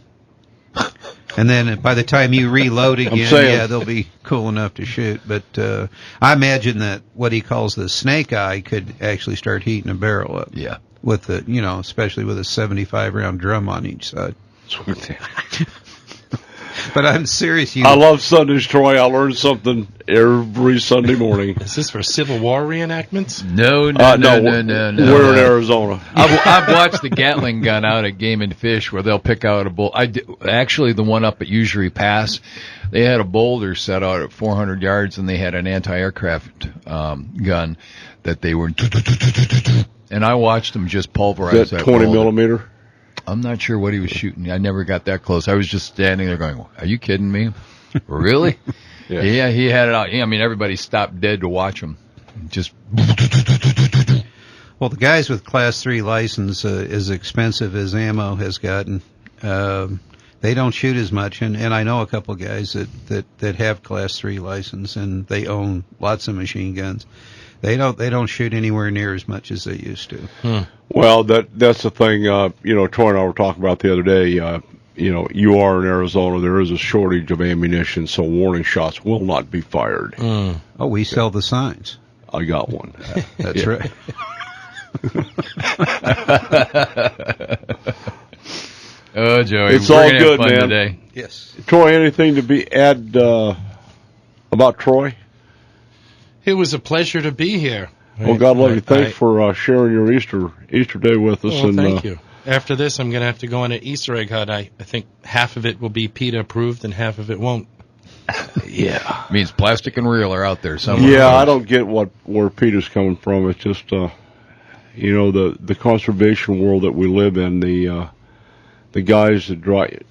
And then by the time you reload again, they'll be cool enough to shoot. But I imagine that what he calls the snake eye could actually start heating a barrel up. Yeah. With the, especially with a 75-round drum on each side. But I'm serious. I love Sundays, Troy. I learn something every Sunday morning. Is this for Civil War reenactments? No. We're in Arizona. I've watched the Gatling gun out at Game and Fish where they'll pick out a bull. Actually, the one up at Usury Pass, they had a boulder set out at 400 yards, and they had an anti-aircraft gun that they were. And I watched them just pulverize that 20 boulder. millimeter. I'm not sure what he was shooting. I never got that close. I was just standing there going, "Are you kidding me? Really?" Yeah, he had it out. I mean, everybody stopped dead to watch him. Just. Well, the guys with Class 3 license, as expensive as ammo has gotten, they don't shoot as much. And I know a couple of guys that have Class 3 license, and they own lots of machine guns. They don't shoot anywhere near as much as they used to. Well, that's the thing. Troy and I were talking about the other day. You are in Arizona. There is a shortage of ammunition, so warning shots will not be fired. Oh, we sell the signs. I got one. That's right. Oh, Joey, it's we're all gonna good, have fun man. Today. Yes. Troy, anything to add about Troy? It was a pleasure to be here. Well, God love you. Thanks for sharing your Easter Day with us. Well, thank you. After this, I'm going to have to go on an Easter egg hunt. I think half of it will be PETA approved and half of it won't. Yeah. Means plastic and real are out there somewhere. Yeah, I don't get where PETA's coming from. It's just, the conservation world that we live in, the guys that drive.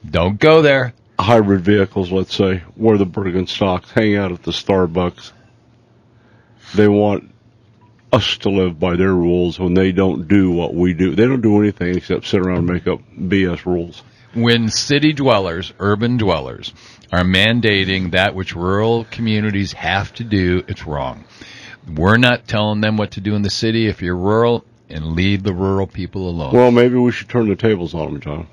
Don't go there. Hybrid vehicles, let's say, wear the Birkenstocks, hang out at the Starbucks. They want us to live by their rules when they don't do what we do. They don't do anything except sit around and make up BS rules. When city dwellers, urban dwellers, are mandating that which rural communities have to do, it's wrong. We're not telling them what to do in the city if you're rural, and leave the rural people alone. Well, maybe we should turn the tables on them, John.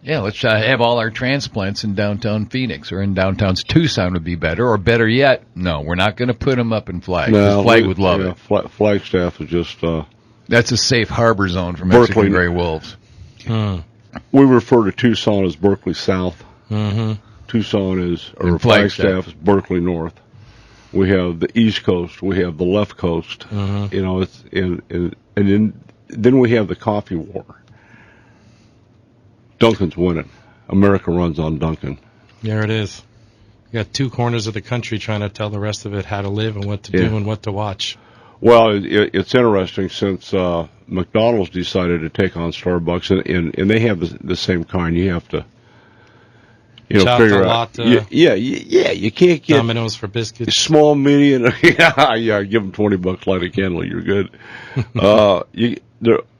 Yeah, let's have all our transplants in downtown Phoenix, or in downtown Tucson would be better, or better yet, no, we're not going to put them up in Flag. No, Flag would love it. Flagstaff is just... that's a safe harbor zone for Mexican gray wolves. We refer to Tucson as Berkeley South. Mm-hmm. Tucson Flagstaff is Berkeley North. We have the East Coast. We have the left coast. Mm-hmm. Then we have the coffee war. Duncan's winning. America runs on Duncan. There it is. You got two corners of the country trying to tell the rest of it how to live and what to do and what to watch. Well, it's interesting since McDowell's decided to take on Starbucks, and they have the same kind. You have to, figure out. You can't get Domino's for biscuits. Small, medium. Yeah. Give them $20, light a candle, you're good.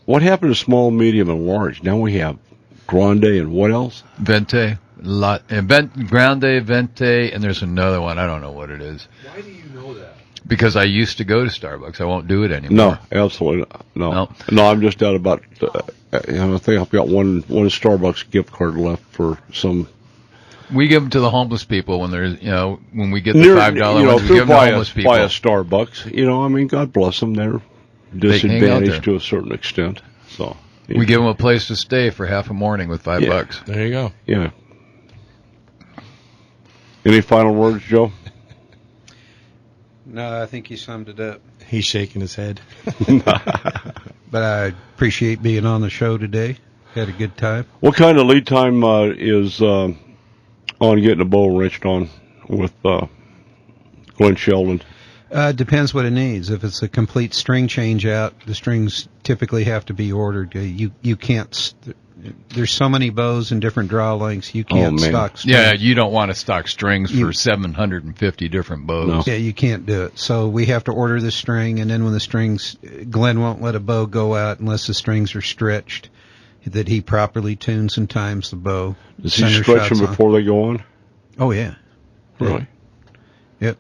What happened to small, medium, and large? Now we have Grande and what else? Grande, Vente, and there's another one. I don't know what it is. Why do you know that? Because I used to go to Starbucks. I won't do it anymore. No, absolutely not. No, I'm just out about. I think I've got one Starbucks gift card left for some. We give them to the homeless people when there's, when we get the $5 ones. We give them to homeless people. Buy a Starbucks, God bless them. They're disadvantaged to a certain extent. So we give them a place to stay for half a morning with $5. There you go. Yeah. Any final words, Joe? No, I think you summed it up. He's shaking his head. But I appreciate being on the show today. Had a good time. What kind of lead time is on getting a bow wrenched on with Glenn Sheldon? Depends what it needs. If it's a complete string change out, the strings typically have to be ordered. You can't. There's so many bows and different draw lengths. You can't stock strings. Yeah, you don't want to stock strings for 750 different bows. No. Yeah, you can't do it. So we have to order the string, and then when the strings, Glenn won't let a bow go out unless the strings are stretched, that he properly tunes and times the bow. Does he stretch them before they go on? Oh, yeah. Really? Yep.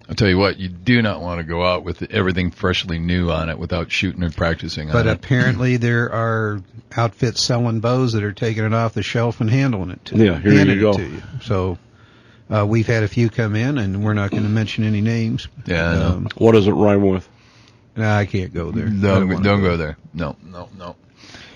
I'll tell you what, you do not want to go out with everything freshly new on it without shooting and practicing But on it. apparently there are outfits selling bows that are taking it off the shelf and handling it to Yeah, here you handing go. it to you. So we've had a few come in, and we're not going to mention any names. Yeah, I know. What does it rhyme with? I can't go there. Don't go there. No.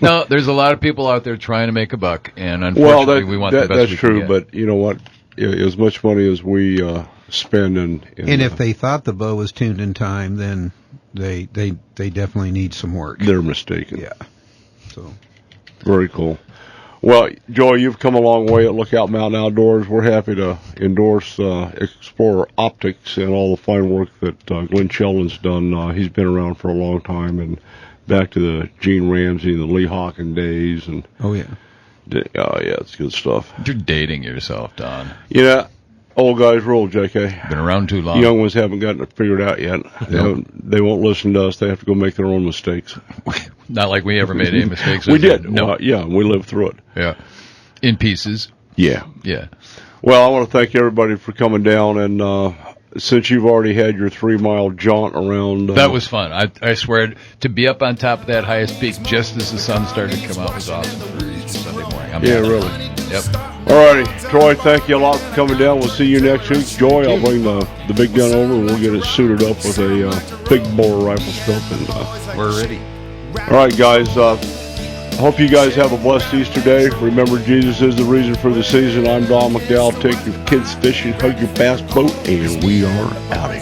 No, there's a lot of people out there trying to make a buck, and Well, unfortunately, we want the best that's we true, can get. but you know what? As much money as we spend in And if they thought the bow was tuned in time, then they definitely need some work. they're mistaken. Yeah. So Very cool. Well, Joy, you've come a long way at Lookout Mountain Outdoors. We're happy to endorse Explorer Optics and all the fine work that Glenn Sheldon's done. He's been around for a long time, and back to the Gene Ramsey and the Lee Hawken days. And oh yeah, it's good stuff. You're dating yourself, Don. Yeah, old guys rule, JK. Been around too long. Young ones haven't gotten it figured out yet. They won't listen to us. They have to go make their own mistakes. Not like we ever made any mistakes. We did. No. Well, we lived through it. Yeah. In pieces. Yeah. Yeah. Well, I want to thank everybody for coming down, and since you've already had your 3-mile jaunt around... that was fun. I swear, to be up on top of that highest peak just as the sun started to come out was awesome for Sunday morning. Yeah, really. Yep. All righty. Troy, thank you a lot for coming down. We'll see you next week. Joy, I'll bring the big gun over, and we'll get it suited up with a big bore rifle scope. And we're ready. All right, guys. Hope you guys have a blessed Easter day. Remember, Jesus is the reason for the season. I'm Don McDowell. Take your kids fishing, hug your bass boat, and we are out of here.